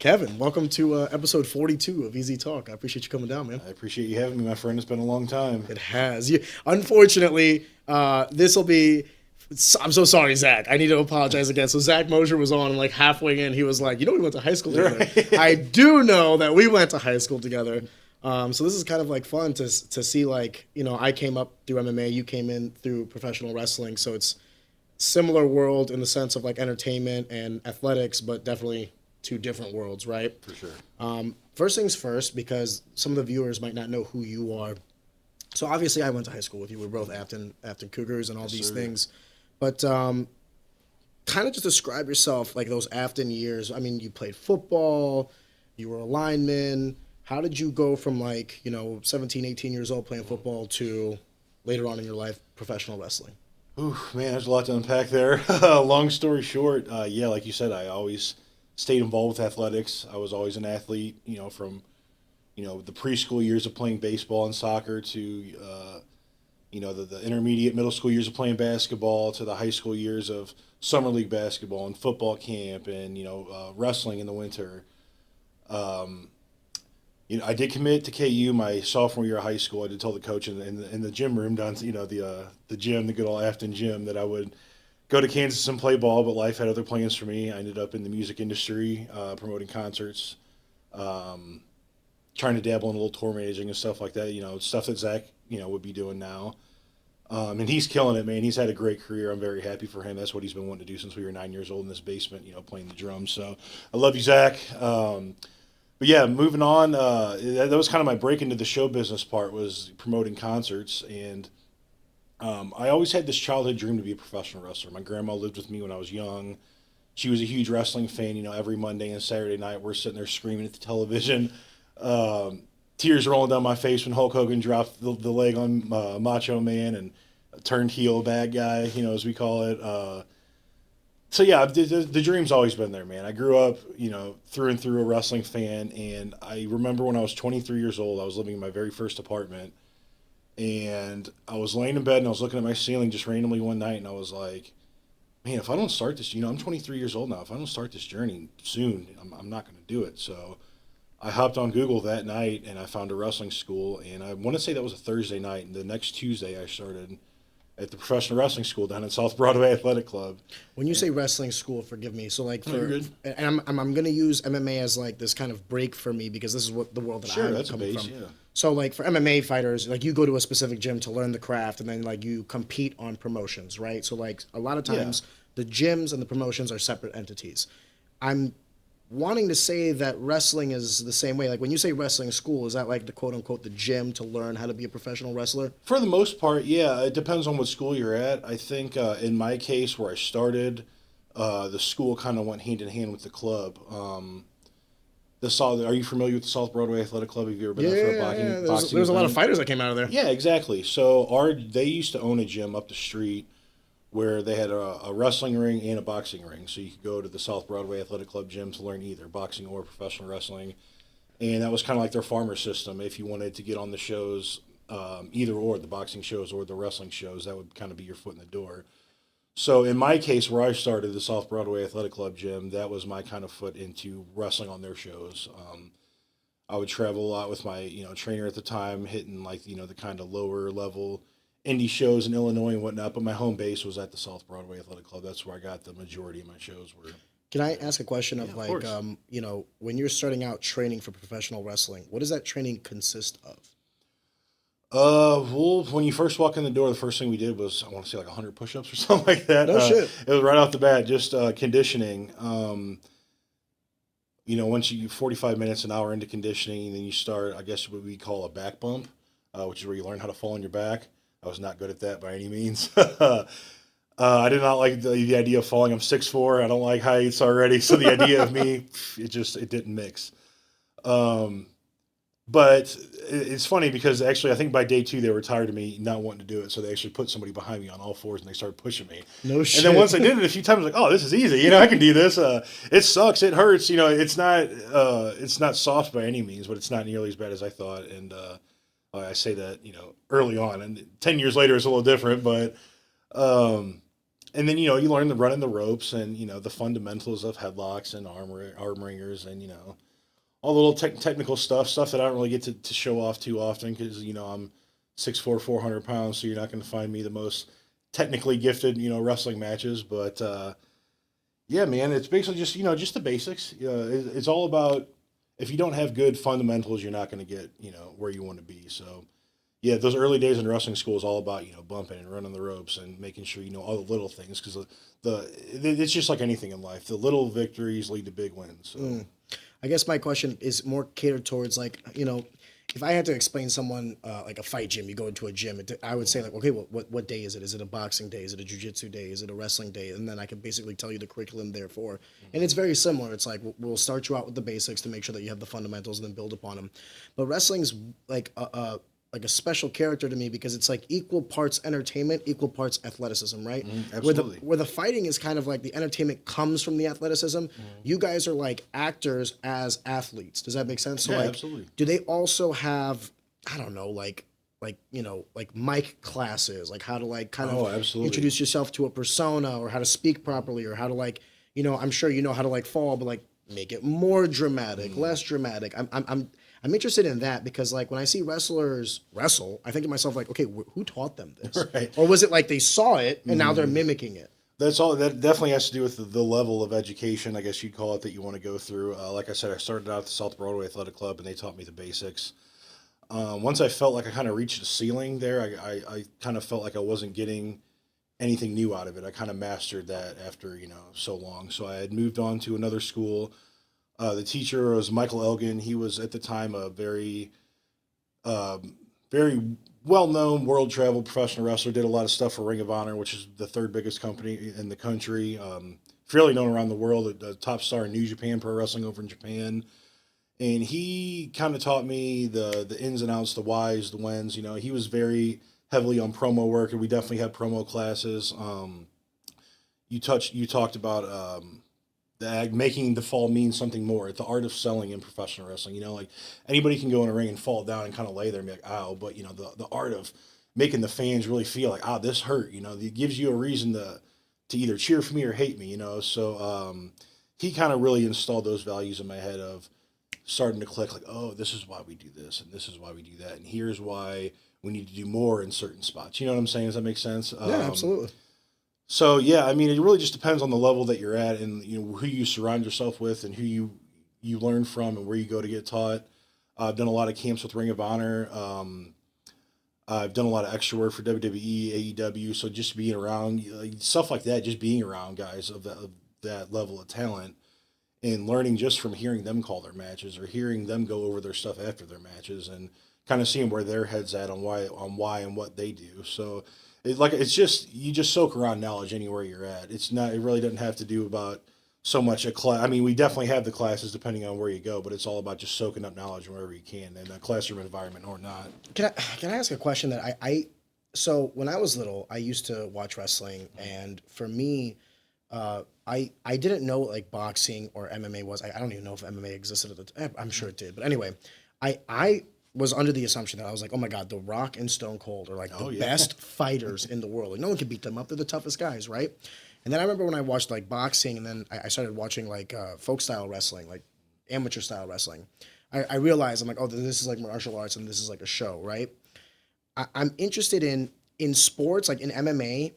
Kevin, welcome to episode 42 of Easy Talk. I appreciate you coming down, man. I appreciate you having me, my friend. It's been a long time. It has. Unfortunately, this will be. I'm so sorry, Zach. I need to apologize again. So Zach Mosier was on, and like halfway in, he was like, "You know, we went to high school together." Right. I do know that we went to high school together. So this is kind of like fun to see, like, you know, I came up through MMA, you came in through professional wrestling, so it's similar world in the sense of like entertainment and athletics, but definitely two different worlds, right? For sure. First things first, because some of the viewers might not know who you are. So obviously, I went to high school with you. We're both Afton Cougars and all these things, but kind of just describe yourself, like those Afton years. I mean, you played football, you were a lineman. How did you go from, like, you know, 17, 18 years old playing football to later on in your life professional wrestling? Ooh, man, there's a lot to unpack there. Long story short, yeah, like you said, I always stayed involved with athletics. I was always an athlete, you know, from, you know, the preschool years of playing baseball and soccer to, you know, the intermediate middle school years of playing basketball to the high school years of summer league basketball and football camp and, you know, wrestling in the winter. You know, I did commit to KU my sophomore year of high school. I did tell the coach in the gym room down, you know, the gym, the good old Afton gym, that I would go to Kansas and play ball, but life had other plans for me. I ended up in the music industry, promoting concerts, trying to dabble in a little tour managing and stuff like that. You know, stuff that Zach, you know, would be doing now. And he's killing it, man. He's had a great career. I'm very happy for him. That's what he's been wanting to do since we were 9 years old in this basement, you know, playing the drums. So I love you, Zach. But yeah, moving on, that was kind of my break into the show business part, was promoting concerts. And I always had this childhood dream to be a professional wrestler. My grandma lived with me when I was young. She was a huge wrestling fan. You know, every Monday and Saturday night we're sitting there screaming at the television. Tears rolling down my face when Hulk Hogan dropped the leg on Macho Man and turned heel, bad guy, you know, as we call it. So yeah, the dream's always been there, man. I grew up, you know, through and through a wrestling fan, and I remember when I was 23 years old, I was living in my very first apartment, and I was laying in bed and I was looking at my ceiling just randomly one night, and I was like, man, if I don't start this, you know, I'm 23 years old now. If I don't start this journey soon, I'm not going to do it. So I hopped on Google that night and I found a wrestling school, and I want to say that was a Thursday night, and the next Tuesday I started at the professional wrestling school down at South Broadway Athletic Club. When you say wrestling school, forgive me. So like, No, you're good. and I'm going to use MMA as like this kind of break for me, because this is what the world that Sure, I'm that's a coming base, from. yeah. So like for MMA fighters, like you go to a specific gym to learn the craft, and then like you compete on promotions, right? So like a lot of times the gyms and the promotions are separate entities. I'm wanting to say that wrestling is the same way. Like when you say wrestling school, is that like the quote unquote the gym to learn how to be a professional wrestler? For the most part, yeah. It depends on what school you're at. I think in my case, where I started, the school kind of went hand in hand with the club. Are you familiar with the South Broadway Athletic Club? Have you ever been there for a boxing There's a lot of event? fighters that came out of there. Yeah, exactly. So they used to own a gym up the street where they had a wrestling ring and a boxing ring. So you could go to the South Broadway Athletic Club gym to learn either boxing or professional wrestling. And that was kind of like their farmer system. If you wanted to get on the shows, either or, the boxing shows or the wrestling shows, that would kind of be your foot in the door. So in my case, where I started, the South Broadway Athletic Club gym, that was my kind of foot into wrestling on their shows. I would travel a lot with my, you know, trainer at the time, hitting like, you know, the kind of lower level indie shows in Illinois and whatnot. But my home base was at the South Broadway Athletic Club. That's where I got the majority of my shows were. Can I ask a question of Of like, course. you know, when you're starting out training for professional wrestling, what does that training consist of? Well, when you first walk in the door, the first thing we did was, I want to say like 100 push-ups or something like that. No shit. It was right off the bat, just conditioning. You know, once you 45 minutes, an hour into conditioning, and then you start, I guess what we call a back bump, which is where you learn how to fall on your back. I was not good at that by any means. I did not like the idea of falling. I'm 6'4". I don't like heights already, so the idea of me, it didn't mix. But it's funny because actually I think by day 2 they were tired of me not wanting to do it, so they actually put somebody behind me on all fours and they started pushing me. No shit. And then once I did it a few times, I was like, oh, this is easy. You know, I can do this. It sucks. It hurts. You know, it's not soft by any means, but it's not nearly as bad as I thought. And I say that, you know, early on, and 10 years later it's a little different, but And then, you learn to run in the ropes and, the fundamentals of headlocks and arm ringers and, all the little technical stuff that I don't really get to show off too often because, I'm 6'4", 400 pounds, so you're not going to find me the most technically gifted, wrestling matches. But, yeah, man, it's basically just, just the basics. It's all about, if you don't have good fundamentals, you're not going to get, where you want to be. So, yeah, those early days in wrestling school is all about, bumping and running the ropes and making sure you know all the little things because it's just like anything in life. The little victories lead to big wins. So. I guess my question is more catered towards like, if I had to explain someone like a fight gym, you go into a gym, I would say like, okay, what day is it? Is it a boxing day? Is it a jiu-jitsu day? Is it a wrestling day? And then I could basically tell you the curriculum therefore. And it's very similar. It's like, we'll start you out with the basics to make sure that you have the fundamentals and then build upon them. But wrestling's like a special character to me because it's like equal parts entertainment, equal parts athleticism, right? Absolutely. Where the fighting is kind of like the entertainment comes from the athleticism. You guys are like actors as athletes. Does that make sense? So yeah, like, absolutely. do they also have, I don't know, like mic classes, like how to like kind of absolutely. introduce yourself to a persona or how to speak properly or how to like, I'm sure you know how to like fall, but like make it more dramatic, less dramatic. I'm interested in that because like when I see wrestlers wrestle, I think to myself like, okay, who taught them this? Right. Or was it like they saw it and now they're mimicking it? That's all. That definitely has to do with the level of education, I guess you'd call it, that you want to go through. Like I said, I started out at the South Broadway Athletic Club, and they taught me the basics. Once I felt like I kind of reached the ceiling there, I kind of felt like I wasn't getting anything new out of it. I kind of mastered that after so long. So I had moved on to another school. The teacher was Michael Elgin. He was at the time a very, very well-known world travel professional wrestler. Did a lot of stuff for Ring of Honor, which is the third biggest company in the country. Fairly known around the world. The top star in New Japan Pro Wrestling over in Japan. And he kind of taught me the ins and outs, the whys, the whens. He was very heavily on promo work, and we definitely had promo classes. You talked about making the fall mean something more. The art of selling in professional wrestling. Like anybody can go in a ring and fall down and kind of lay there and be like, ow. But the art of making the fans really feel like, this hurt. It gives you a reason to either cheer for me or hate me. So he kind of really installed those values in my head of starting to click like, oh, this is why we do this and this is why we do that and here's why we need to do more in certain spots. You know what I'm saying? Does that make sense? Yeah, absolutely. So yeah, I mean, it really just depends on the level that you're at and who you surround yourself with and who you learn from and where you go to get taught. I've done a lot of camps with Ring of Honor. I've done a lot of extra work for WWE, AEW. So just being around stuff like that, just being around guys of that level of talent and learning just from hearing them call their matches or hearing them go over their stuff after their matches and kind of seeing where their head's at on why and what they do. So it's just, you just soak around knowledge anywhere you're at. It really doesn't have to do about so much a class. I mean, we definitely have the classes depending on where you go, but it's all about just soaking up knowledge wherever you can in a classroom environment or not. Can I ask a question that so when I was little, I used to watch wrestling, and for me, I didn't know what like boxing or MMA was. I don't even know if MMA existed at the time. I'm sure it did, but anyway, I was under the assumption that I was like, oh my God, The Rock and Stone Cold are like the best fighters in the world. Like no one can beat them up. They're the toughest guys, right? And then I remember when I watched like boxing, and then I started watching like folk style wrestling, like amateur style wrestling. I realized I'm like, oh, this is like martial arts, and this is like a show, right? I'm interested in sports, like in MMA.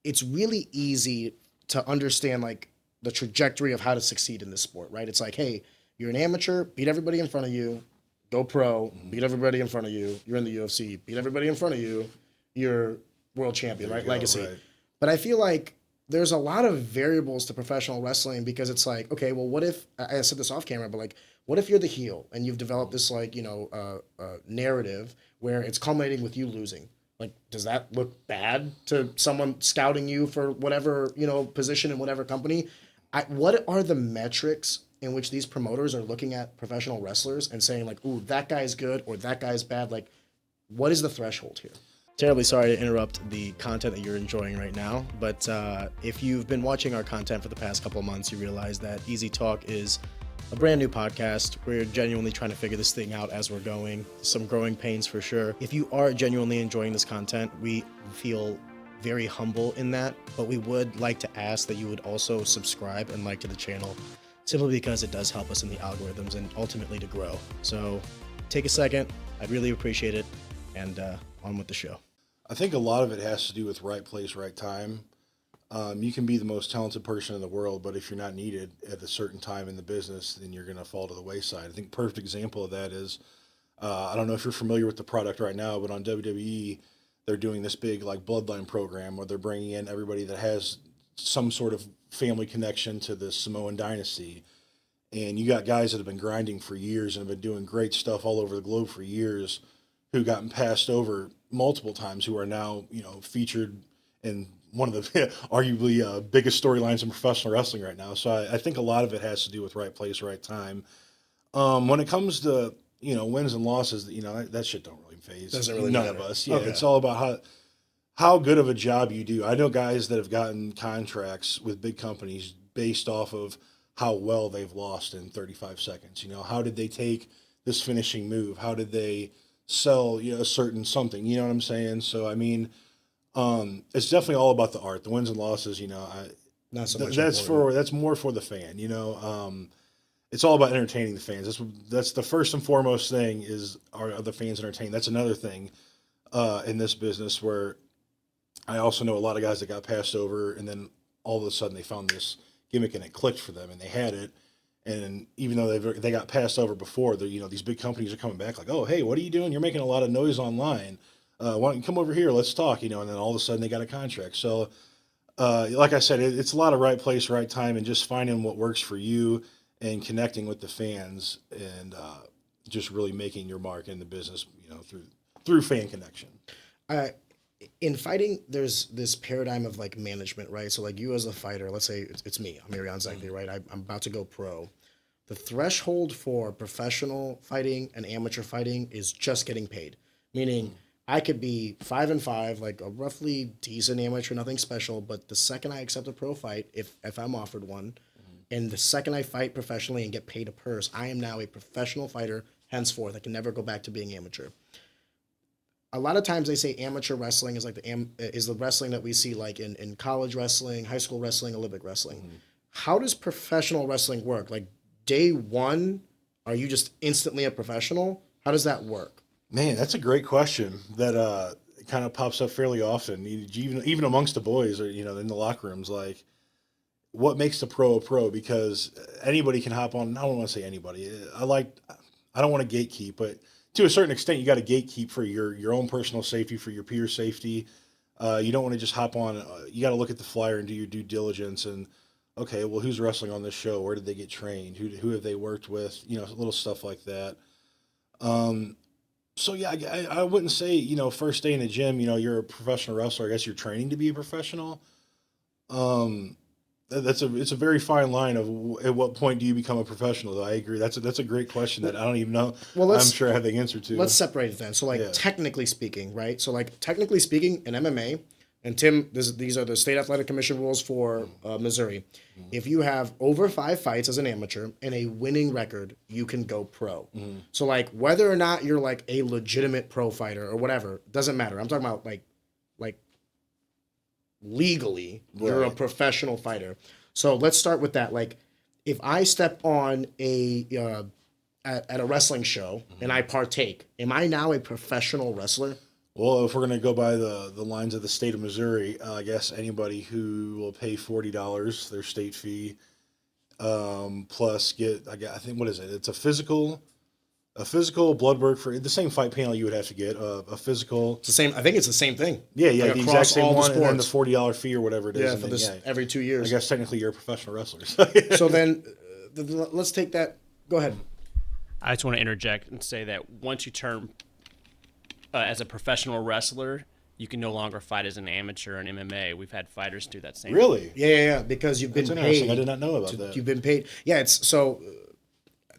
It's really easy to understand like the trajectory of how to succeed in this sport, right? It's like, hey, you're an amateur, beat everybody in front of you, go pro, beat everybody in front of you, you're in the UFC, beat everybody in front of you, you're world champion, right? Legacy. Right. But I feel like there's a lot of variables to professional wrestling because it's like, okay, well, what if, I said this off camera, but like, what if you're the heel and you've developed this like, narrative where it's culminating with you losing? Like, does that look bad to someone scouting you for whatever, position in whatever company? What are the metrics in which these promoters are looking at professional wrestlers and saying like, ooh, that guy's good or that guy's bad? Like, what is the threshold here? Terribly sorry to interrupt the content that you're enjoying right now, but if you've been watching our content for the past couple of months, you realize that Easy Talk is a brand new podcast. We're genuinely trying to figure this thing out as we're going. Some growing pains for sure. If you are genuinely enjoying this content, we feel very humble in that, but we would like to ask that you would also subscribe and like to the channel, simply because it does help us in the algorithms and ultimately to grow. So take a second. I'd really appreciate it. And on with the show. I think a lot of it has to do with right place, right time. You can be the most talented person in the world, but if you're not needed at a certain time in the business, then you're going to fall to the wayside. I think a perfect example of that is, I don't know if you're familiar with the product right now, but on WWE, they're doing this big like bloodline program where they're bringing in everybody that has some sort of family connection to the Samoan dynasty. And you got guys that have been grinding for years and have been doing great stuff all over the globe for years, who gotten passed over multiple times, who are now, featured in one of the arguably biggest storylines in professional wrestling right now. So I think a lot of it has to do with right place, right time. When it comes to, wins and losses, that shit don't really phase. Doesn't really none matter. of us. Yeah, Okay. It's all about how good of a job you do. I know guys that have gotten contracts with big companies based off of how well they've lost in 35 seconds. How did they take this finishing move? How did they sell a certain something? You know what I'm saying? So I mean, it's definitely all about the art. The wins and losses, Not so much. that's more for the fan. It's all about entertaining the fans. That's the first and foremost thing, is are the fans entertained? That's another thing in this business, where I also know a lot of guys that got passed over, and then all of a sudden they found this gimmick and it clicked for them and they had it. And even though they got passed over before, these big companies are coming back like, oh, hey, what are you doing? You're making a lot of noise online. Why don't you come over here? Let's talk. And then all of a sudden they got a contract. So like I said, it's a lot of right place, right time, and just finding what works for you and connecting with the fans, and just really making your mark in the business, through fan connection. In fighting, there's this paradigm of like management, right? So like you as a fighter, let's say it's me, I'm Ariane Zegler, right? I'm about to go pro. The threshold for professional fighting and amateur fighting is just getting paid. Meaning I could be 5-5, like a roughly decent amateur, nothing special, but the second I accept a pro fight, if I'm offered one, and the second I fight professionally and get paid a purse, I am now a professional fighter henceforth. I can never go back to being amateur. A lot of times they say amateur wrestling is like the wrestling that we see like in college wrestling, high school wrestling, Olympic wrestling. How does professional wrestling work? Like day one, are you just instantly a professional? How does that work? Man, that's a great question that kind of pops up fairly often, even amongst the boys, or in the locker rooms. Like, what makes the pro a pro? Because anybody can hop on. I don't want to say anybody. I don't want to gatekeep, but to a certain extent, you got to gatekeep for your own personal safety, for your peer safety. You don't want to just hop on. You got to look at the flyer and do your due diligence. And okay, well, who's wrestling on this show? Where did they get trained? Who have they worked with? Little stuff like that. So yeah, I wouldn't say first day in the gym, you're a professional wrestler. I guess you're training to be a professional. It's a very fine line of at what point do you become a professional, though. I agree. That's a great question that I don't even know. Well, I'm sure I have the answer to. Let's separate it then. So technically speaking, right? So like technically speaking in MMA, and Tim, these are the State Athletic Commission rules for Missouri. If you have over 5 fights as an amateur and a winning record, you can go pro. So like whether or not you're like a legitimate pro fighter or whatever, doesn't matter. I'm talking about like legally, you're a professional fighter. So let's start with that. Like, if I step on at a wrestling show and I partake, am I now a professional wrestler? Well, if we're going to go by the lines of the state of Missouri, I guess anybody who will pay $40, their state fee, plus I think, what is it? It's a physical blood work for the same fight panel you would have to get a physical. It's the same. I think it's the same thing. Yeah, like the exact same one, and then the $40 fee or whatever it is. Yeah, for this every 2 years. I guess technically you're a professional wrestler. So then, let's take that. Go ahead. I just want to interject and say that once you turn as a professional wrestler, you can no longer fight as an amateur in MMA. We've had fighters do that same. Really? Yeah. Because you've been paid. I did not know about that. You've been paid. Yeah, it's so.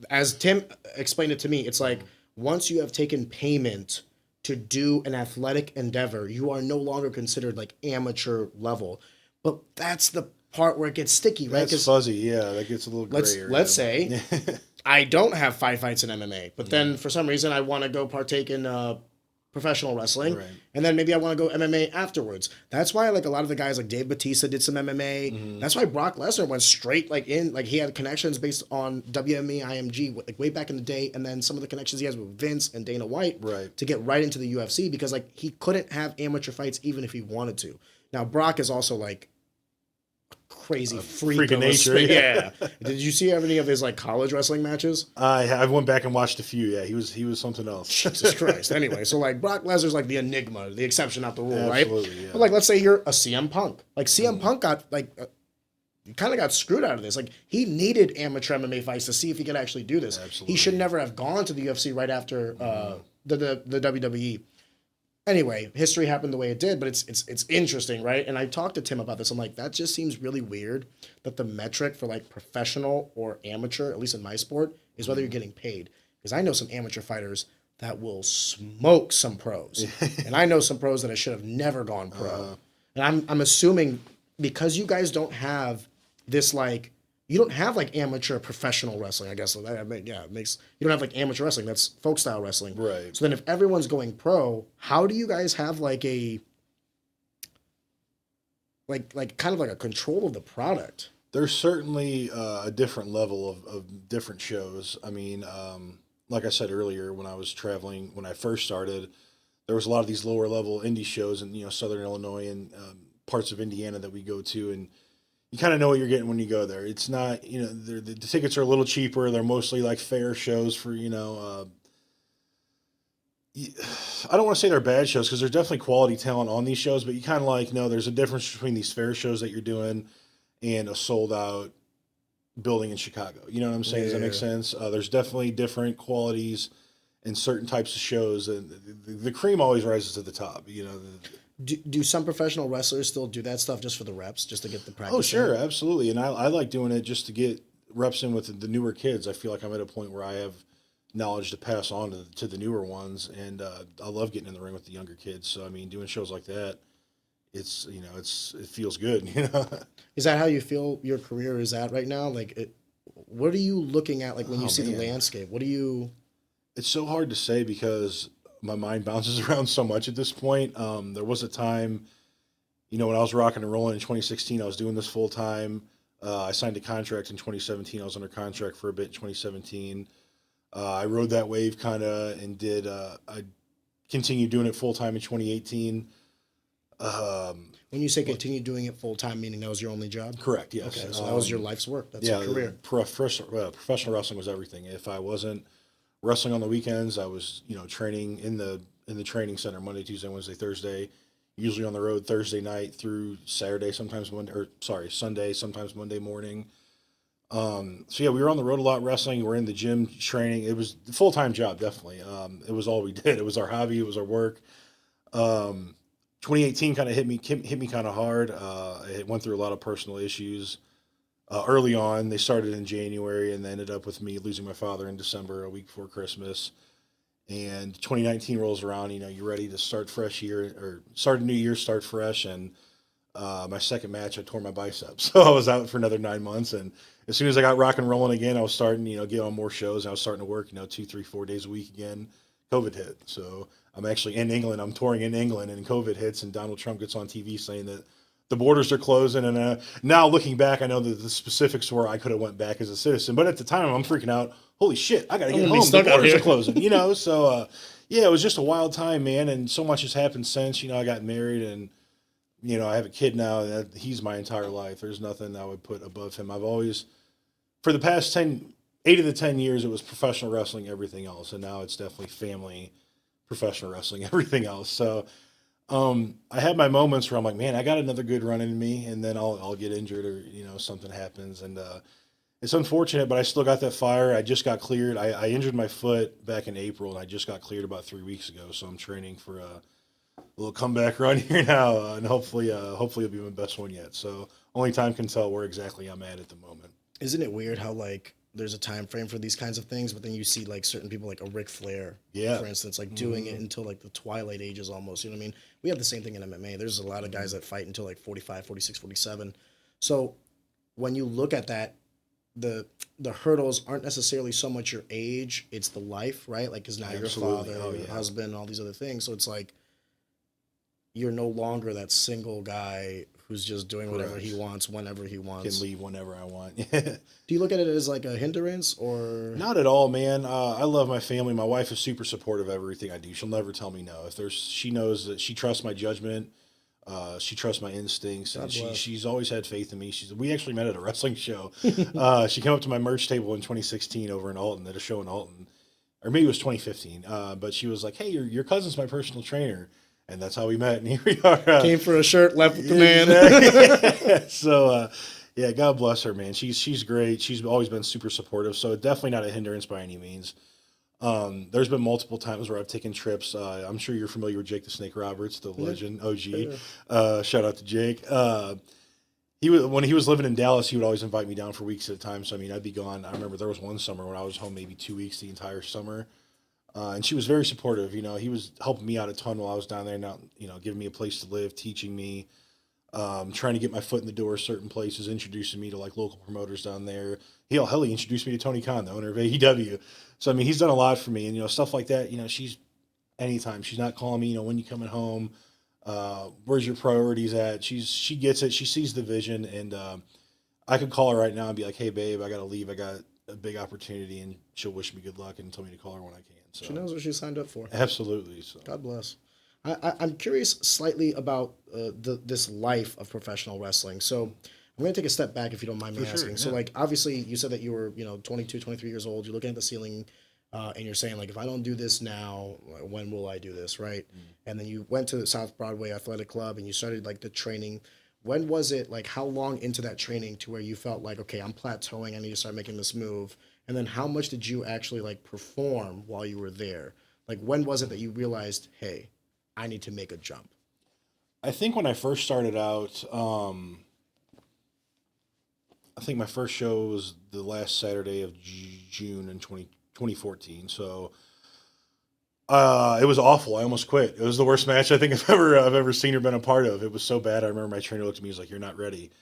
As Tim explained it to me, it's like once you have taken payment to do an athletic endeavor, you are no longer considered like amateur level. But that's the part where it gets sticky, right? That's fuzzy, yeah. That gets a little gray area. Let's say I don't have 5 fights in MMA, but then for some reason I want to go partake in professional wrestling, Right. and then maybe I want to go MMA afterwards. That's why like a lot of the guys like Dave Bautista did some MMA. That's why Brock Lesnar went straight like in like he had connections based on WME IMG like way back in the day, and then some of the connections he has with Vince and Dana White Right. to get right into the UFC because like he couldn't have amateur fights even if he wanted to. Now Brock is also like crazy freak of nature. Yeah. Did you see any of his like college wrestling matches? I went back and watched a few. Yeah, he was something else. Jesus Christ. Anyway, so like Brock Lesnar's like the enigma, the exception, not the rule, right? Absolutely, yeah. But like, let's say you're a CM Punk. Like CM Punk got like, kind of got screwed out of this. Like he needed amateur MMA fights to see if he could actually do this. Absolutely. He should never have gone to the UFC right after the WWE. Anyway, history happened the way it did, but it's interesting, right? And I talked to Tim about this. I'm like, that just seems really weird that the metric for like professional or amateur, at least in my sport, is whether you're getting paid. Because I know some amateur fighters that will smoke some pros, and I know some pros that I should have never gone pro. And I'm assuming because you guys don't have this like. You don't have like amateur professional wrestling, I guess. So that, it makes you don't have like amateur wrestling. That's folk style wrestling. Right. So then, if everyone's going pro, how do you guys have like a like kind of like a control of the product? There's certainly a different level of different shows. I mean, like I said earlier, when I was traveling, when I first started, there was a lot of these lower level indie shows in Southern Illinois and parts of Indiana that we go to, and you kind of know what you're getting when you go there. It's not, the tickets are a little cheaper. They're mostly like fair shows for, I don't want to say they're bad shows because there's definitely quality talent on these shows, but you kind of like know there's a difference between these fair shows that you're doing and a sold out building in Chicago. You know what I'm saying? Does that make sense? There's definitely different qualities in certain types of shows, and the cream always rises to the top. Do some professional wrestlers still do that stuff just for the reps, just to get the practice? Oh, sure, in? absolutely. And I like doing it just to get reps in with the newer kids. I feel like I'm at a point where I have knowledge to pass on to the newer ones, and I love getting in the ring with the younger kids. So I mean, doing shows like that, it feels good. Is that how you feel your career is at right now? Like, what are you looking at? Like when you see the landscape, what do you? It's so hard to say because my mind bounces around so much at this point. There was a time, when I was rocking and rolling in 2016, I was doing this full time. I signed a contract in 2017. I was under contract for a bit in 2017. I rode that wave kind of and did, I continued doing it full time in 2018. When you say continue doing it full time, meaning that was your only job? Correct, yes. Okay, so that was your life's work. That's your career. Professional wrestling was everything. If I wasn't wrestling on the weekends, I was, training in the training center Monday, Tuesday, Wednesday, Thursday, usually on the road Thursday night through Saturday, Sunday, sometimes Monday morning. So yeah, we were on the road a lot wrestling. We're in the gym training. It was a full-time job, definitely. It was all we did. It was our hobby. It was our work. 2018 kind of hit me kind of hard. It went through a lot of personal issues. Early on, they started in January and they ended up with me losing my father in December, a week before Christmas. And 2019 rolls around, you're ready to start fresh year or start a new year, start fresh. And my second match, I tore my bicep. So I was out for another 9 months. And as soon as I got rock and rolling again, I was starting, get on more shows. And I was starting to work, 2, 3, 4 days a week again. COVID hit. So I'm actually in England. I'm touring in England and COVID hits and Donald Trump gets on TV saying that the borders are closing. And now looking back, I know that the specifics were I could have went back as a citizen. But at the time, I'm freaking out. Holy shit, I got to get home. The borders are closing, So, yeah, it was just a wild time, man. And so much has happened since, I got married and, I have a kid now. And he's my entire life. There's nothing I would put above him. I've always, for the past 8 of the 10 years, it was professional wrestling, everything else. And now it's definitely family, professional wrestling, everything else. So, I had my moments where I'm like, man, I got another good run in me, and then I'll get injured or something happens, and it's unfortunate, but I still got that fire. I just got cleared. I injured my foot back in April, and I just got cleared about 3 weeks ago. So I'm training for a little comeback run here now, and hopefully it'll be my best one yet. So only time can tell where exactly I'm at the moment. Isn't it weird how like there's a time frame for these kinds of things, but then you see like certain people like a Ric Flair, for instance, like doing it until like the twilight ages almost, you know what I mean? We have the same thing in MMA. There's a lot of guys that fight until like 45, 46, 47. So when you look at that, the hurdles aren't necessarily so much your age, it's the life, right? Like, because now you're a Absolutely. father, Oh, your yeah. husband, all these other things. So it's like you're no longer that single guy who's just doing whatever he Correct. wants whenever he wants. Can leave whenever I want. Do you look at it as like a hindrance or? Not at all, man. I love my family. My wife is super supportive of everything I do. She'll never tell me no. She knows that she trusts my judgment. She trusts my instincts, and she's always had faith in me. We actually met at a wrestling show. She came up to my merch table in 2016 over in Alton at a show in Alton, or maybe it was 2015. But she was like, "Hey, your cousin's my personal trainer," and that's how we met. And here we are. Came for a shirt, left with the man. So, yeah, God bless her, man. She's great. She's always been super supportive. So definitely not a hindrance by any means. There's been multiple times where I've taken trips. I'm sure you're familiar with Jake the Snake Roberts, the legend, OG. Shout out to Jake. When he was living in Dallas, he would always invite me down for weeks at a time. So, I mean, I'd be gone. I remember there was one summer when I was home maybe 2 weeks the entire summer. And she was very supportive. You know, he was helping me out a ton while I was down there, now, you know, giving me a place to live, teaching me, trying to get my foot in the door certain places, introducing me to like local promoters down there. He introduced me to Tony Khan, the owner of AEW. So, I mean, he's done a lot for me, and, you know, stuff like that. You know, she's not calling me, you know, when you coming home, where's your priorities at? She gets it. She sees the vision. And, I could call her right now and be like, "Hey babe, I got to leave. I got a big opportunity," and she'll wish me good luck and tell me to call her when I can. So She knows what she signed up for. absolutely. So God bless. I'm curious slightly about this life of professional wrestling. So I'm going to take a step back if you don't mind me asking. sure, So yeah. like, obviously you said that you were, 22, 23 years old. You're looking at the ceiling and you're saying like, if I don't do this now, when will I do this? Right. And then you went to the South Broadway Athletic Club and you started like the training. When was it, like, how long into that training to where you felt like, okay, I'm plateauing, I need to start making this move? And then how much did you actually like perform while you were there? Like, when was it that you realized, hey, I need to make a jump? I think when I first started out, I think my first show was the last Saturday of June in 2014. So it was awful. I almost quit. It was the worst match I think I've ever seen or been a part of. It was so bad. I remember my trainer looked at me. He was like, "You're not ready."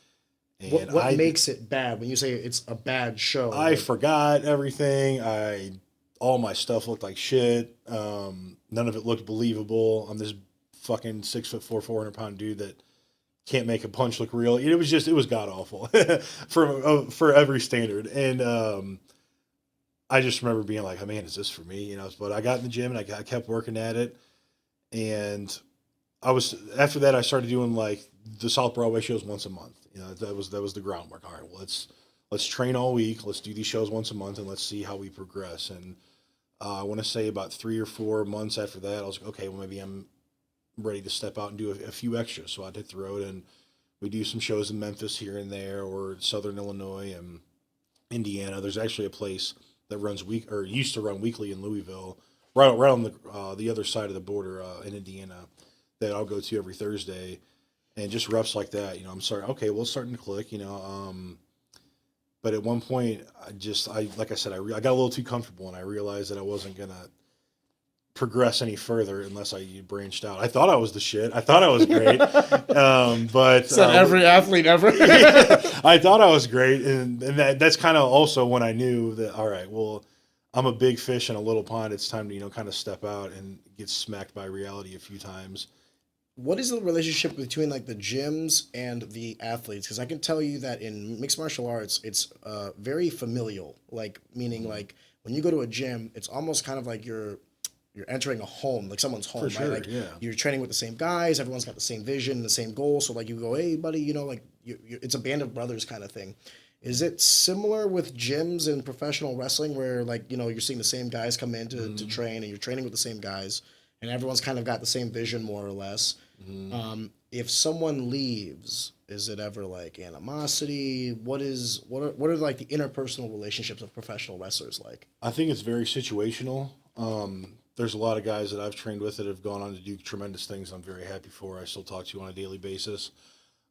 And What makes it bad when you say it's a bad show? I forgot everything. All my stuff looked like shit. None of it looked believable. I'm this fucking 6'4", 400-pound dude that can't make a punch look real. It was god awful for every standard. And I just remember being like, "Oh man, is this for me?" You know. But I got in the gym and I kept working at it. And after that I started doing like the South Broadway shows once a month. You know, that was the groundwork. All right, well, let's train all week. Let's do these shows once a month and let's see how we progress. And I want to say about 3 or 4 months after that, I was like, okay, well, maybe I'm ready to step out and do a few extras. So I hit the road and we do some shows in Memphis here and there, or Southern Illinois and Indiana. There's actually a place that used to run weekly in Louisville, right on the other side of the border in Indiana, that I'll go to every Thursday. And just reps like that, you know, I'm sorry. Okay, well, it's starting to click, you know. But at one point, like I said, I got a little too comfortable, and I realized that I wasn't gonna progress any further unless I branched out. I thought I was the shit. I thought I was great, but every athlete ever. I thought I was great, and that's kind of also when I knew that. All right, well, I'm a big fish in a little pond. It's time to kind of step out and get smacked by reality a few times. What is the relationship between like the gyms and the athletes? Because I can tell you that in mixed martial arts, it's very familial. Like, meaning like when you go to a gym, it's almost kind of like you're entering a home, like someone's home, For right? sure, Like yeah. you're training with the same guys. Everyone's got the same vision, the same goal. So like you go, hey buddy, like it's a band of brothers kind of thing. Is it similar with gyms and professional wrestling where like, you're seeing the same guys come in to train and you're training with the same guys and everyone's kind of got the same vision more or less? If someone leaves, is it ever like animosity? What are like the interpersonal relationships of professional wrestlers like? I think it's very situational. There's a lot of guys that I've trained with that have gone on to do tremendous things I'm very happy for. I still talk to on a daily basis.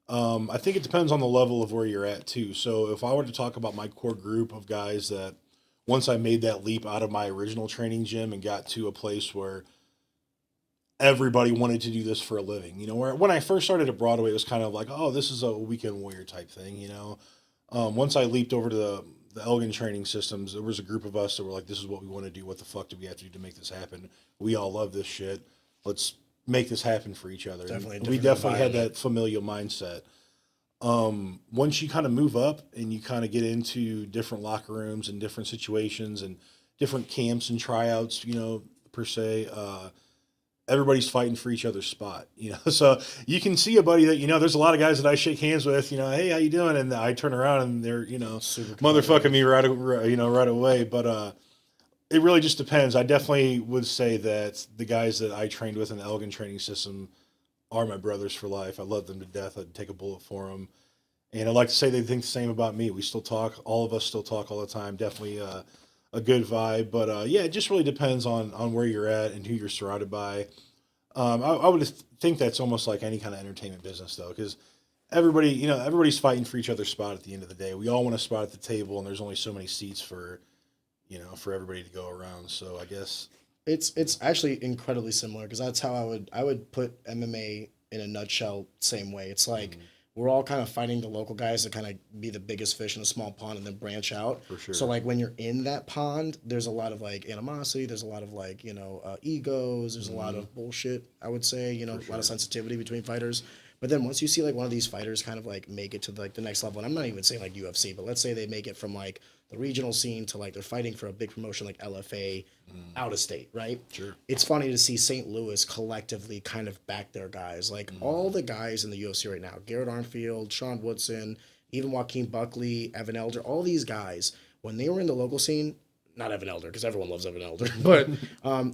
I think it depends on the level of where you're at too. So if I were to talk about my core group of guys that once I made that leap out of my original training gym and got to a place where everybody wanted to do this for a living, where when I first started at Broadway, it was kind of like, oh, this is a weekend warrior type thing, Once I leaped over to the Elgin training systems, there was a group of us that were like, this is what we want to do. What the fuck do we have to do to make this happen? We all love this shit. Let's make this happen for each other. We definitely had that familial mindset. Once you kind of move up and you kind of get into different locker rooms and different situations and different camps and tryouts, per se, everybody's fighting for each other's spot, so you can see a buddy that, there's a lot of guys that I shake hands with, hey, how you doing? And I turn around and they're, motherfucking me right away. But, it really just depends. I definitely would say that the guys that I trained with in the Elgin training system are my brothers for life. I love them to death. I'd take a bullet for them. And I'd like to say they think the same about me. We still talk. All of us still talk all the time. Definitely a good vibe. But, yeah, it just really depends on where you're at and who you're surrounded by. I would think that's almost like any kind of entertainment business, though, because everybody's fighting for each other's spot at the end of the day. We all want a spot at the table, and there's only so many seats for everybody to go around. So I guess it's actually incredibly similar, because that's how I would put MMA in a nutshell. Same way. It's like we're all kind of fighting the local guys to kind of be the biggest fish in a small pond and then branch out. For sure. So like when you're in that pond, there's a lot of like animosity. There's a lot of like egos. There's a lot of bullshit. I would say a lot of sensitivity between fighters. But then once you see like one of these fighters kind of like make it to like the next level, and I'm not even saying like UFC, but let's say they make it from like the regional scene to like they're fighting for a big promotion like LFA out of state, right? Sure. It's funny to see St. Louis collectively kind of back their guys. Like all the guys in the UFC right now, Garrett Armfield, Sean Woodson, even Joaquin Buckley, Evan Elder, all these guys, when they were in the local scene, not Evan Elder, because everyone loves Evan Elder, but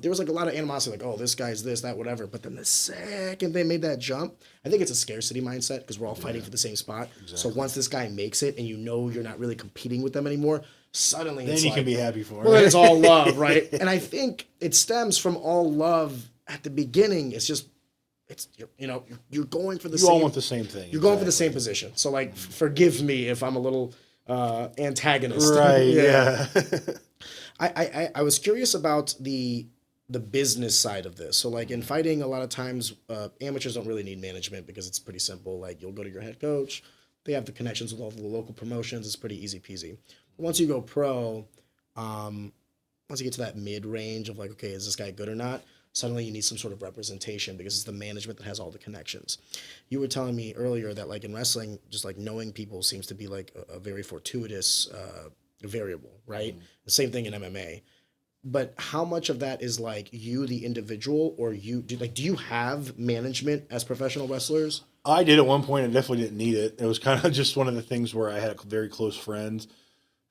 there was like a lot of animosity, like, oh, this guy's this, that, whatever. But then the second they made that jump, I think it's a scarcity mindset, because we're all fighting for the same spot. Exactly. So once this guy makes it and you're not really competing with them anymore, suddenly then it's you like, can be happy for it. Well, then it's all love, right? And I think it stems from all love at the beginning. It's just, you're going for the same. You all want the same thing. You're going for the same position. So like, forgive me if I'm a little antagonist. Right, yeah. I was curious about the business side of this. So like in fighting, a lot of times amateurs don't really need management, because it's pretty simple. Like you'll go to your head coach. They have the connections with all the local promotions. It's pretty easy peasy. But once you go pro, once you get to that mid range of like, okay, is this guy good or not? Suddenly you need some sort of representation, because it's the management that has all the connections. You were telling me earlier that like in wrestling, just like knowing people seems to be like a very fortuitous variable, right? The same thing in MMA. But how much of that is like you, the individual, or do you have management as professional wrestlers? I did at one point. I definitely didn't need it. It was kind of just one of the things where I had a very close friend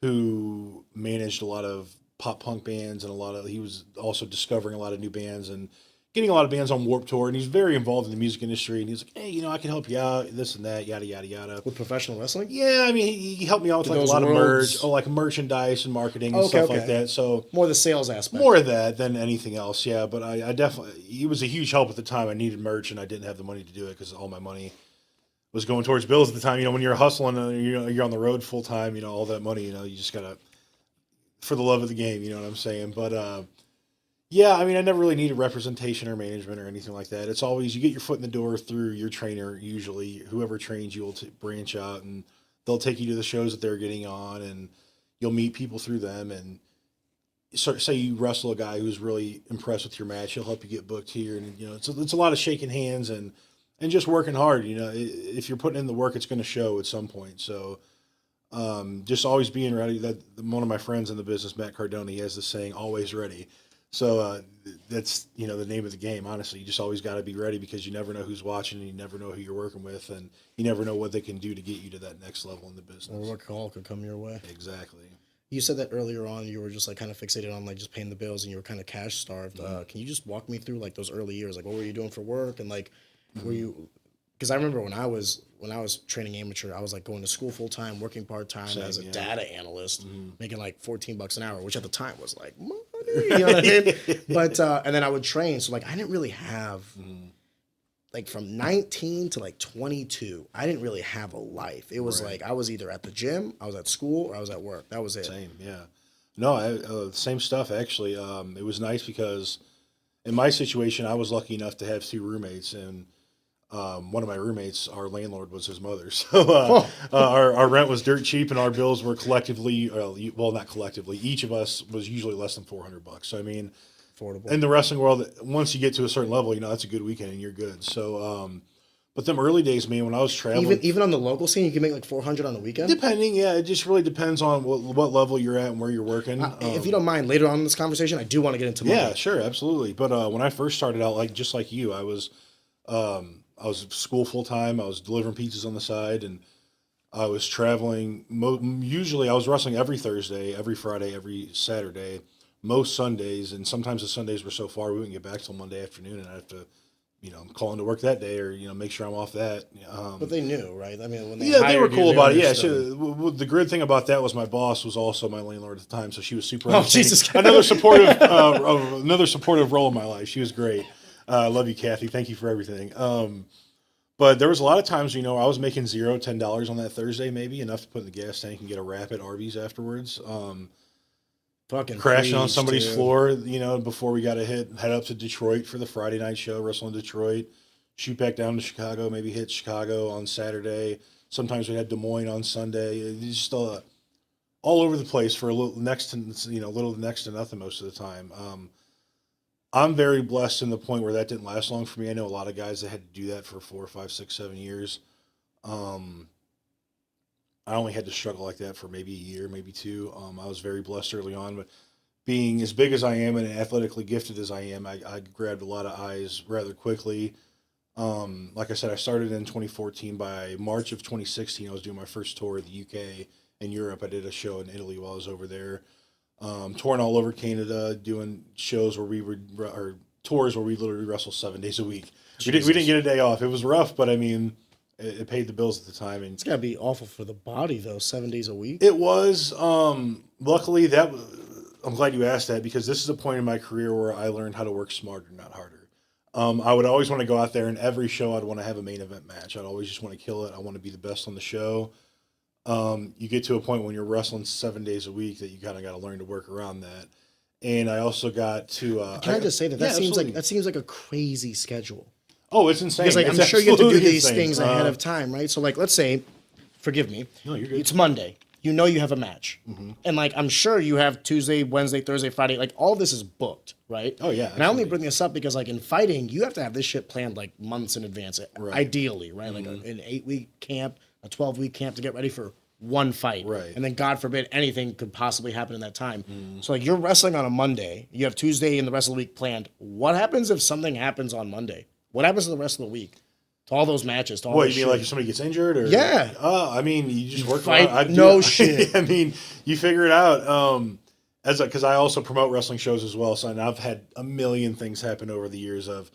who managed a lot of pop punk bands, and he was also discovering a lot of new bands and getting a lot of bands on Warped Tour, and he's very involved in the music industry, and he's like, hey, I can help you out, this and that, yada, yada, yada. With professional wrestling? Yeah, I mean, he helped me out with like a lot of merch, like merchandise and marketing and stuff like that. So more the sales aspect. More of that than anything else, yeah. But I definitely, he was a huge help at the time. I needed merch, and I didn't have the money to do it, because all my money was going towards bills at the time. When you're hustling, you're on the road full time, all that money, you just gotta, for the love of the game, you know what I'm saying? But, yeah, I mean, I never really needed representation or management or anything like that. It's always, you get your foot in the door through your trainer, usually. Whoever trains you will branch out, and they'll take you to the shows that they're getting on, and you'll meet people through them. And so, say you wrestle a guy who's really impressed with your match, he'll help you get booked here. And, it's a lot of shaking hands and just working hard. If you're putting in the work, it's going to show at some point. So just always being ready. That one of my friends in the business, Matt Cardone, he has this saying, always ready. So that's, the name of the game. Honestly, you just always got to be ready, because you never know who's watching, and you never know who you're working with, and you never know what they can do to get you to that next level in the business. Or what call could come your way. Exactly. You said that earlier on, you were just like kind of fixated on like just paying the bills, and you were kind of cash starved. Can you just walk me through like those early years? Like what were you doing for work, and like were you? Because I remember when I was training amateur, I was like going to school full time, working part time as a data analyst, making like $14 an hour, which at the time was like money, you know what I mean? But and then I would train, so like I didn't really have like from 19 to like 22, I didn't really have a life. It was like I was either at the gym, I was at school, or I was at work. That was it. Same, yeah. No, same stuff actually. It was nice because in my situation, I was lucky enough to have 2 roommates, and one of my roommates, our landlord was his mother. So our rent was dirt cheap, and our bills were collectively, well, not collectively. Each of us was usually less than $400. So I mean, Affordable. in the wrestling world, once you get to a certain level, that's a good weekend and you're good. So, but them early days, man, when I was traveling, Even on the local scene, you can make like 400 on the weekend. depending, yeah, it just really depends on what level you're at and where you're working. If you don't mind, later on in this conversation, I do want to get into money. Yeah, sure, absolutely. But when I first started out, just like you, I was at school full time. I was delivering pizzas on the side, and I was traveling. Usually, I was wrestling every Thursday, every Friday, every Saturday, most Sundays, and sometimes the Sundays were so far we wouldn't get back till Monday afternoon, and I have to, call into work that day or make sure I'm off that. But they knew, right? I mean, when they were hired cool you, about it. Yeah, understood. the good thing about that was my boss was also my landlord at the time, so she was super. Oh, Jesus! Another supportive role in my life. She was great. I love you, Kathy. Thank you for everything. But there was a lot of times, I was making $10 on that Thursday, maybe enough to put in the gas tank and get a wrap at Arby's afterwards. Fucking crashing on preach, somebody's dude. floor, before we got to head up to Detroit for the Friday night show, wrestle in Detroit, shoot back down to Chicago, maybe hit Chicago on Saturday. Sometimes we had Des Moines on Sunday. It's just all over the place for a little next to nothing most of the time. I'm very blessed in the point where that didn't last long for me. I know a lot of guys that had to do that for 4, 5, 6, 7 years. I only had to struggle like that for maybe a year, maybe 2. I was very blessed early on, but being as big as I am and athletically gifted as I am, I grabbed a lot of eyes rather quickly. Like I said, I started in 2014. By March of 2016, I was doing my first tour of the UK and Europe. I did a show in Italy while I was over there. Touring all over Canada, doing shows or tours where we literally wrestle 7 days a week. We didn't get a day off. It was rough, but I mean, it paid the bills at the time. And It's gotta be awful for the body though. 7 days a week. it was. Luckily, I'm glad you asked that, because this is a point in my career where I learned how to work smarter, not harder. I would always want to go out there, and every show I'd want to have a main event match. I'd always just want to kill it. I want to be the best on the show. You get to a point when you're wrestling 7 days a week that you kind of got to learn to work around that. And I also got to. Can I just say that yeah, seems absolutely. like a crazy schedule. Oh, it's insane. Because It's I'm sure you have to do absolutely these insane. things ahead of time, right? So let's say, forgive me. No, you're good. It's Monday. You know you have a match, and I'm sure you have Tuesday, Wednesday, Thursday, Friday. All this is booked, right? Oh, yeah, And I only absolutely. bring this up because in fighting, you have to have this shit planned months in advance, ideally, right? Like an 8-week camp, a 12-week camp to get ready for one fight, Right. And then God forbid anything could possibly happen in that time. So you're wrestling on a Monday. You have Tuesday and the rest of the week planned. What happens if something happens on Monday? What happens to the rest of the week? To all those matches? To all What, those you mean shit? if somebody gets injured? Or Yeah. I mean, you just work fight, around. no shit. I mean, you figure it out. Because I also promote wrestling shows as well, so and I've had a million things happen over the years of,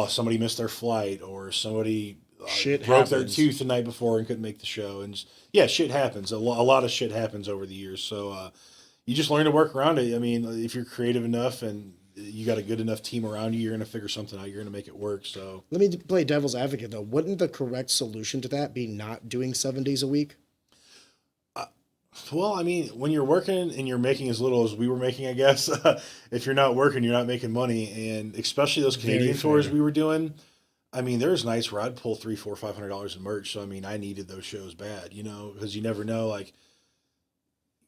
somebody missed their flight, or somebody Shit broke their happens. tooth the night before and couldn't make the show, and shit happens. A lot of shit happens over the years, so you just learn to work around it. I mean, if you're creative enough and you got a good enough team around you, you're going to figure something out. You're going to make it work. So Let me play devil's advocate though. Wouldn't the correct solution to that be not doing 7 days a week? well, I mean, when you're working and you're making as little as we were making, I guess, if you're not working, you're not making money. And especially those Canadian tours fair. we were doing, I mean, there's nights where I'd pull $300, $400, $500 in merch. So, I mean, I needed those shows bad, because you never know.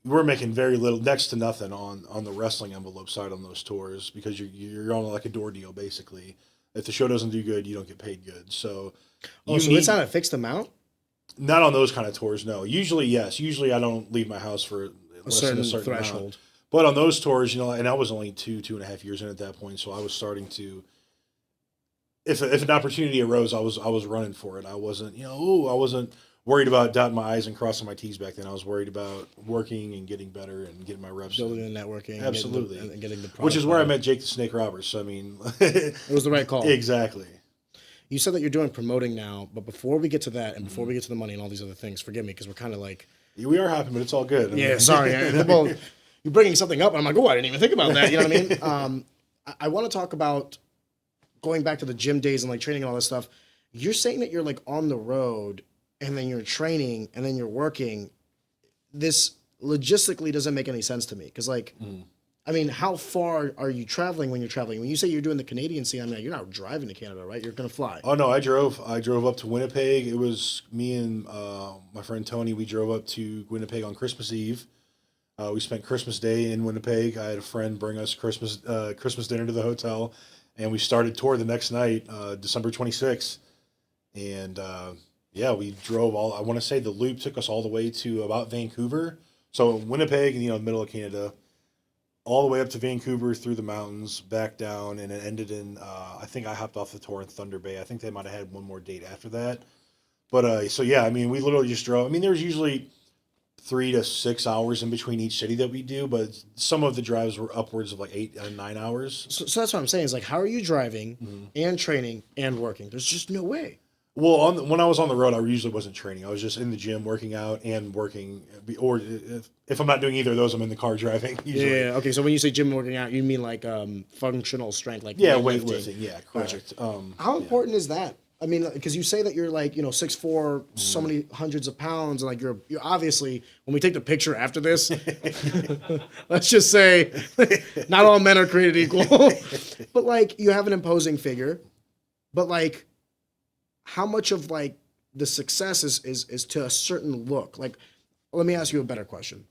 We're making very little, next to nothing on the wrestling envelope side on those tours, because you're on a door deal, basically. If the show doesn't do good, you don't get paid good. So, It's not a fixed amount? not on those kind of tours, no. Usually, yes. Usually, I don't leave my house for less than certain a certain threshold. amount. But on those tours, and I was only 2.5 years in at that point, so I was starting to. If an opportunity arose, I was running for it. I wasn't, I wasn't worried about dotting my I's and crossing my T's back then. I was worried about working and getting better and getting my reps. Building and networking. Absolutely. And getting the product. Which is where I out. met Jake the Snake Roberts. I mean, It was the right call. exactly. You said that you're doing promoting now, but before we get to that and before we get to the money and all these other things, forgive me because we're kind of We are happy, but it's all good. I yeah, mean, sorry. Well, you're bringing something up, and I'm like, oh, I didn't even think about that. You know what I mean? I want to talk about going back to the gym days and training and all this stuff. You're saying that you're on the road and then you're training and then you're working. This logistically doesn't make any sense to me because I mean, how far are you traveling when you're traveling? When you say you're doing the Canadian scene, I mean, you're not driving to Canada, right? You're gonna fly. Oh no, I drove. I drove up to Winnipeg. It was me and my friend Tony. We drove up to Winnipeg on Christmas Eve. We spent Christmas Day in Winnipeg. I had a friend bring us Christmas dinner to the hotel, and we started tour the next night, December 26th. And yeah, we drove all. I want to say the loop took us all the way to about Vancouver. So Winnipeg, you know, middle of Canada, all the way up to Vancouver through the mountains, back down, and it ended in. I think I hopped off the tour in Thunder Bay. I think they might have had one more date after that. But so yeah, I mean, we literally just drove. I mean, there's usually 3 to 6 hours in between each city that we do, but some of the drives were upwards of like 8 and 9 hours. So that's what I'm saying. Is like, how are you driving and training and working? There's just no way. Well, when I was on the road, I usually wasn't training. I was just in the gym working out and working. Or if I'm not doing either of those, I'm in the car driving. Usually. Yeah. Okay. So when you say gym working out, you mean like functional strength, like Yeah, weightlifting. Yeah, correct. Gotcha. How important is that? I mean, because you say that you're like 6'4", so many hundreds of pounds, and like you're obviously, when we take the picture after this, let's just say, not all men are created equal, but like you have an imposing figure, but like, how much of like the success is to a certain look? Like, let me ask you a better question.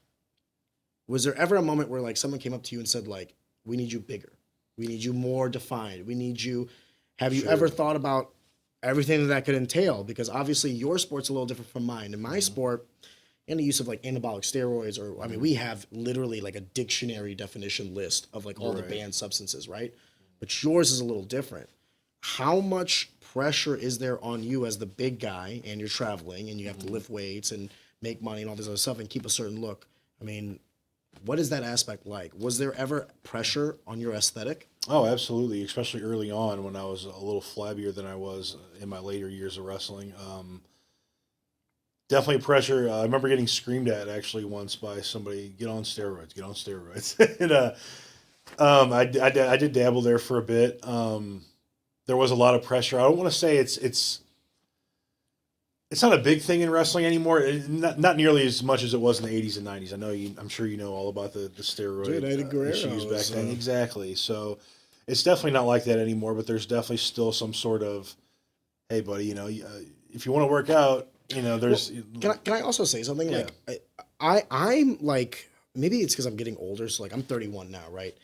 Was there ever a moment where like someone came up to you and said like, we need you bigger, we need you more defined, we need you? Have you ever thought about everything that could entail? Because obviously your sport's a little different from mine. In my sport, and the use of like anabolic steroids, or I mean, we have literally like a dictionary definition list of like all the banned substances, right? But yours is a little different. How much pressure is there on you as the big guy, and you're traveling and you have to lift weights and make money and all this other stuff and keep a certain look? I mean, what is that aspect like? Was there ever pressure on your aesthetic? Oh, absolutely. Especially early on when I was a little flabbier than I was in my later years of wrestling. Definitely pressure. I remember getting screamed at actually once by somebody, get on steroids, get on steroids. And I did dabble there for a bit. There was a lot of pressure. I don't want to say it's not a big thing in wrestling anymore. Not nearly as much as it was in the 80s and 90s. I'm sure you know all about the steroid issues back then. Exactly. So it's definitely not like that anymore, but there's definitely still some sort of, hey, buddy, if you want to work out, there's... Well, can I also say something? Yeah. Like, I'm like, maybe it's because I'm getting older, so like I'm 31 now, right?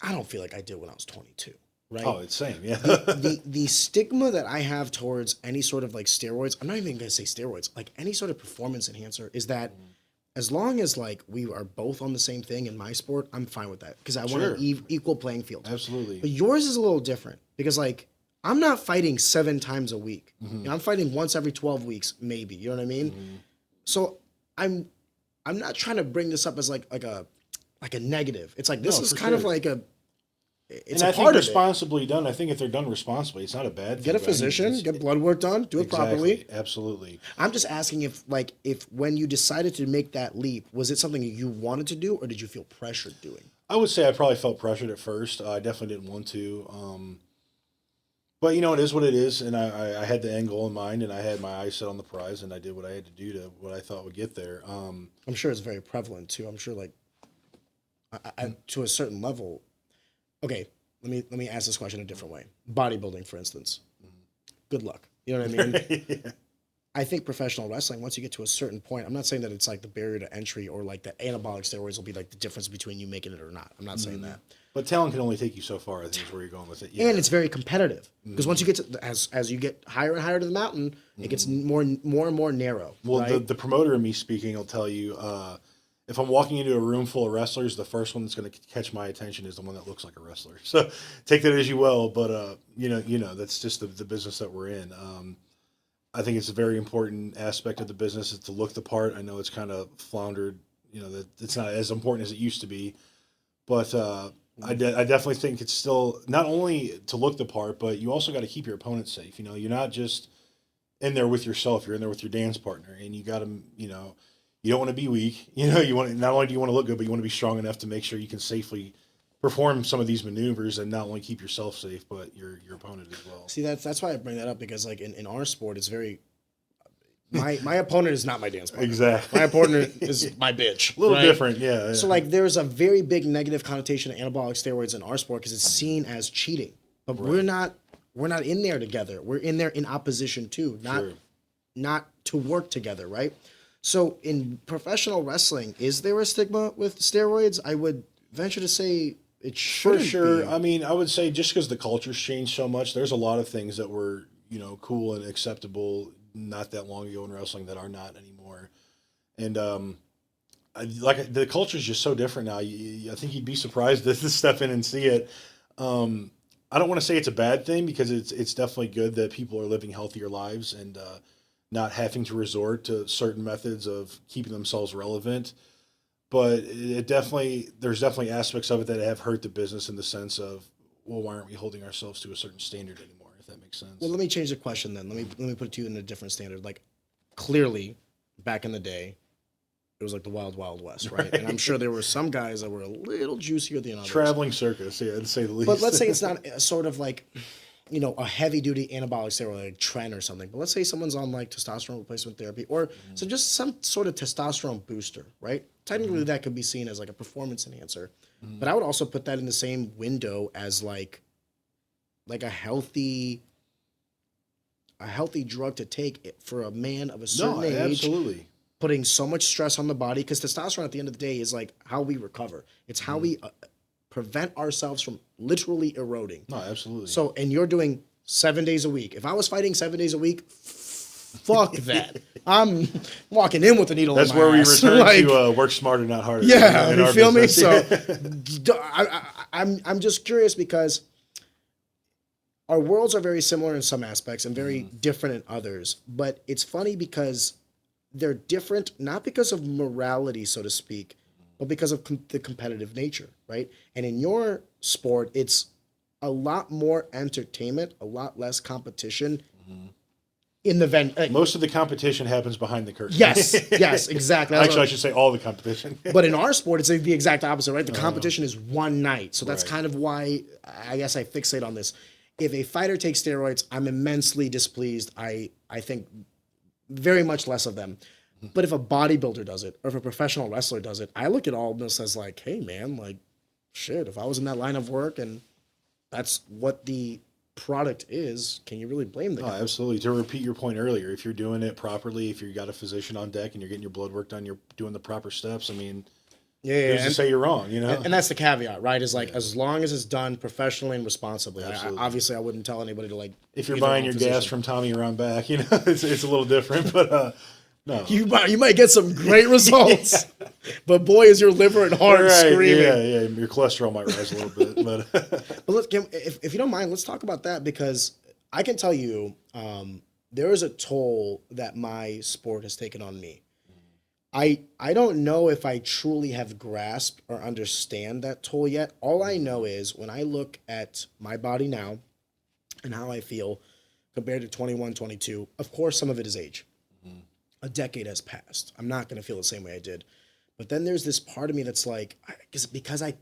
I don't feel like I did when I was 22. Right. Oh, it's same, yeah. the stigma that I have towards any sort of like steroids, I'm not even gonna say steroids, like any sort of performance enhancer, is that as long as like we are both on the same thing in my sport, I'm fine with that because I want an equal playing field. Absolutely. But yours is a little different because like I'm not fighting 7 times a week. I'm fighting once every 12 weeks, maybe. You know what I mean? So I'm not trying to bring this up as like a negative. It's like this is kind of like a. It's and I think responsibly done. I think if they're done responsibly, it's not a bad thing. Get a physician, get blood work done, do it properly. Absolutely. I'm just asking if when you decided to make that leap, was it something you wanted to do or did you feel pressured doing? I would say I probably felt pressured at first. I definitely didn't want to. But it is what it is, and I had the end goal in mind, and I had my eyes set on the prize, and I did what I had to do to what I thought would get there. I'm sure it's very prevalent too. I'm sure to a certain level. Okay, let me ask this question a different way. Bodybuilding, for instance. Good luck. You know what I mean? Yeah. I think professional wrestling, once you get to a certain point, I'm not saying that it's like the barrier to entry or like the anabolic steroids will be like the difference between you making it or not. I'm not saying that. But talent can only take you so far, I think is where you're going with it. Yeah. And it's very competitive. Because once you get to, as you get higher and higher to the mountain, it gets more and more narrow. Well, right? the promoter in me speaking will tell you, if I'm walking into a room full of wrestlers, the first one that's going to catch my attention is the one that looks like a wrestler. So take that as you will, but that's just the business that we're in. I think it's a very important aspect of the business is to look the part. I know it's kind of floundered, that it's not as important as it used to be, but I definitely think it's still not only to look the part, but you also got to keep your opponent safe. You're not just in there with yourself; you're in there with your dance partner, and you got to, you don't want to be weak. You want not only do you want to look good, but you want to be strong enough to make sure you can safely perform some of these maneuvers and not only keep yourself safe, but your opponent as well. See, that's why I bring that up because like in our sport, it's very my opponent is not my dance partner. Exactly. My opponent is my bitch. A little right? different, yeah. So like there's a very big negative connotation to anabolic steroids in our sport because it's seen as cheating. But we're not in there together. We're in there in opposition to, not to work together, right? So in professional wrestling, is there a stigma with steroids? I would venture to say it shouldn't For sure. be. I mean, I would say just because the culture's changed so much, there's a lot of things that were, cool and acceptable not that long ago in wrestling that are not anymore. And the culture is just so different now. I think you'd be surprised to step in and see it. I don't want to say it's a bad thing because it's definitely good that people are living healthier lives and not having to resort to certain methods of keeping themselves relevant. But there's definitely aspects of it that have hurt the business in the sense of, well, why aren't we holding ourselves to a certain standard anymore? If that makes sense. Well, let me change the question then. Let me put it to you in a different standard. Like, clearly, back in the day, it was like the wild, wild west, right? And I'm sure there were some guys that were a little juicier than others. Traveling circus, yeah, to say the least. But let's say it's not sort of like, a heavy-duty anabolic steroid like Tren or something. But let's say someone's on like testosterone replacement therapy or so just some sort of testosterone booster, right? Technically, that could be seen as like a performance enhancer. But I would also put that in the same window as like a healthy drug to take for a man of a certain age. Absolutely. Putting so much stress on the body because testosterone at the end of the day is like how we recover. It's how we prevent ourselves from literally eroding. No, absolutely. So, and you're doing 7 days a week. If I was fighting 7 days a week, fuck that. I'm walking in with a needle That's in my where we ass. return Like, to work smarter, not harder. yeah, in you our feel business. me? So, I'm just curious because our worlds are very similar in some aspects and very different in others. But it's funny because they're different, not because of morality, so to speak, but because of the competitive nature, right? And in your sport, it's a lot more entertainment, a lot less competition in the venue. Most of the competition happens behind the curtain. Yes, exactly. Actually, I should say all the competition. But in our sport, it's the exact opposite, right? The competition is one night. So that's Right. kind of why I guess I fixate on this. If a fighter takes steroids, I'm immensely displeased. I think very much less of them. But if a bodybuilder does it, or if a professional wrestler does it, I look at all of this as like, hey, man, like, shit, if I was in that line of work and that's what the product is, can you really blame the Oh, guy? absolutely. To repeat your point earlier, if you're doing it properly, if you've got a physician on deck and you're getting your blood work done, you're doing the proper steps, I mean, who's to say you're wrong, And that's the caveat, right? Is like, as long as it's done professionally and responsibly. Absolutely. Obviously, I wouldn't tell anybody to like. If you're be their buying own your gas physician. from Tommy around back, it's a little different, but no. You might get some great results, but boy, is your liver and heart screaming. Yeah, your cholesterol might rise a little bit, but But if you don't mind, let's talk about that because I can tell you there is a toll that my sport has taken on me. I don't know if I truly have grasped or understand that toll yet. All I know is when I look at my body now and how I feel compared to 21, 22, of course, some of it is age. A decade has passed. I'm not going to feel the same way I did. But then there's this part of me that's like, because I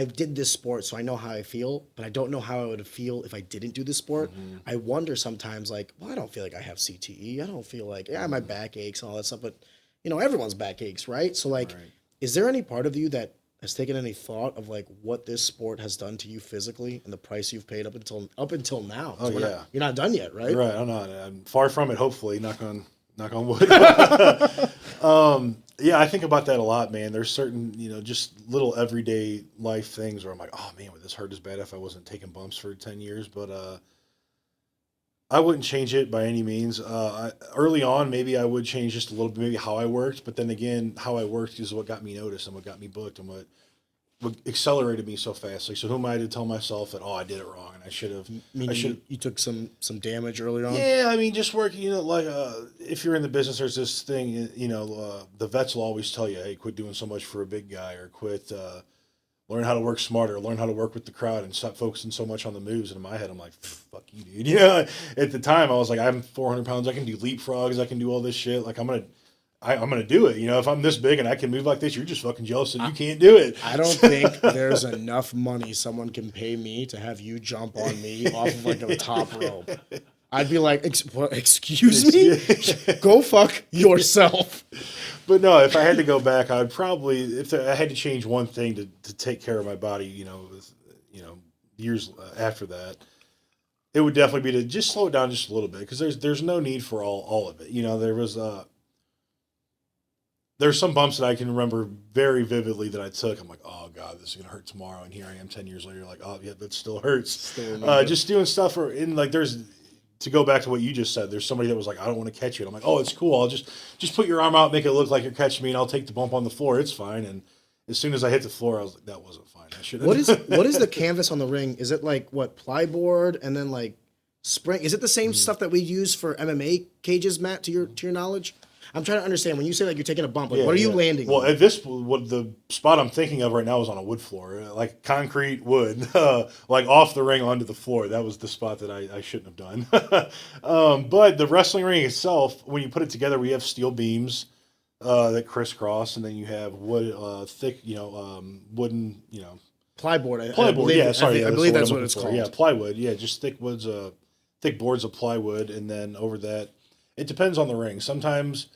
did this sport, so I know how I feel, but I don't know how I would feel if I didn't do this sport. I wonder sometimes, like, well, I don't feel like I have CTE. I don't feel like, my back aches and all that stuff, but, everyone's back aches, right? So, like, is there any part of you that has taken any thought of, like, what this sport has done to you physically and the price you've paid up until now? Oh, yeah. You're not done yet, right? right, I'm far from it, hopefully, knock on wood. Yeah, I think about that a lot, man. There's certain, just little everyday life things where I'm like, oh man, would this hurt as bad if I wasn't taking bumps for 10 years? But I wouldn't change it by any means. Early on, maybe I would change just a little bit, maybe how I worked. But then again, how I worked is what got me noticed and what got me booked and what accelerated me so fast. Like, so who am I to tell myself that, I did it wrong and I should have. You took some damage early on? Yeah, I mean, just working, if you're in the business, there's this thing, the vets will always tell you, hey, quit doing so much for a big guy or quit, learn how to work smarter, learn how to work with the crowd and stop focusing so much on the moves. And in my head, I'm like, fuck you, dude. At the time I was like, I'm 400 pounds. I can do leapfrogs. I can do all this shit. Like, I'm going to do it. If I'm this big and I can move like this, you're just fucking jealous that you can't do it. I don't think there's enough money someone can pay me to have you jump on me off of like a top rope. I'd be like, excuse me? Go fuck yourself. But no, if I had to go back, I would probably, I had to change one thing to take care of my body, years after that, it would definitely be to just slow it down just a little bit, because there's no need for all of it. There's some bumps that I can remember very vividly that I took. I'm like, oh God, this is gonna hurt tomorrow, and here I am 10 years later, like, oh yeah, that still hurts. Just doing stuff, to go back to what you just said, there's somebody that was like, I don't want to catch you. And I'm like, oh, it's cool. I'll just put your arm out, make it look like you're catching me, and I'll take the bump on the floor. It's fine. And as soon as I hit the floor, I was like, that wasn't fine. I should have. What is the canvas on the ring? Is it like plyboard and then like spring? Is it the same stuff that we use for MMA cages, Matt? To your knowledge, I'm trying to understand when you say like you're taking a bump. Like, what are you landing? Well, on? What the spot I'm thinking of right now is on a wood floor, like concrete wood, like off the ring onto the floor. That was the spot that I shouldn't have done. But the wrestling ring itself, when you put it together, we have steel beams that crisscross, and then you have wood, thick, wooden, Plyboard. Plyboard. I believe that's what it's called. Yeah, plywood. Yeah, just thick boards of plywood, and then over that, it depends on the ring. Sometimes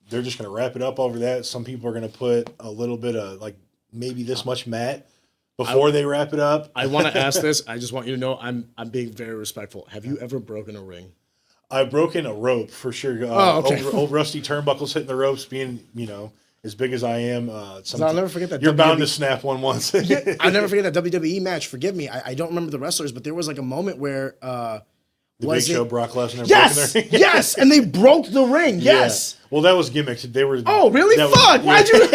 they're just going to wrap it up over that. Some people are going to put a little bit of like maybe this much mat before they wrap it up. I want to ask this. I just want you to know I'm being very respectful. Have you ever broken a ring? I've broken a rope for sure. Okay. Old rusty turnbuckles hitting the ropes, being as big as I am. I'll never forget that. You're bound to snap one once. I'll never forget that WWE match. Forgive me. I don't remember the wrestlers, but there was like a moment where the Big Show, Brock Lesnar. Yes, yes, and they broke the ring. Yes. Yeah. Well, that was gimmicks. They were. Oh, really? Fuck! Why'd you,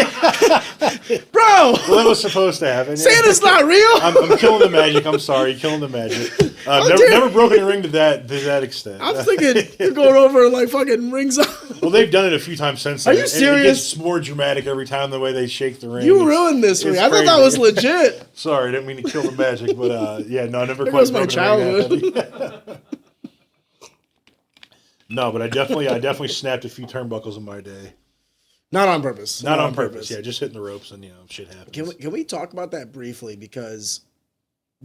bro? Well, that was supposed to happen. Santa's not real. I'm killing the magic. I'm sorry, killing the magic. Never broken a ring to that extent. I'm thinking you're going over like fucking rings up. Well, they've done it a few times since. Are you serious? It gets more dramatic every time the way they shake the ring. You ruined this for me. I thought that was legit. Sorry, I didn't mean to kill the magic, but yeah, no, I never There quite goes my childhood. No, but I definitely snapped a few turnbuckles in my day. Not on purpose. Not on purpose. Yeah, just hitting the ropes and shit happens. Can we talk about that briefly? Because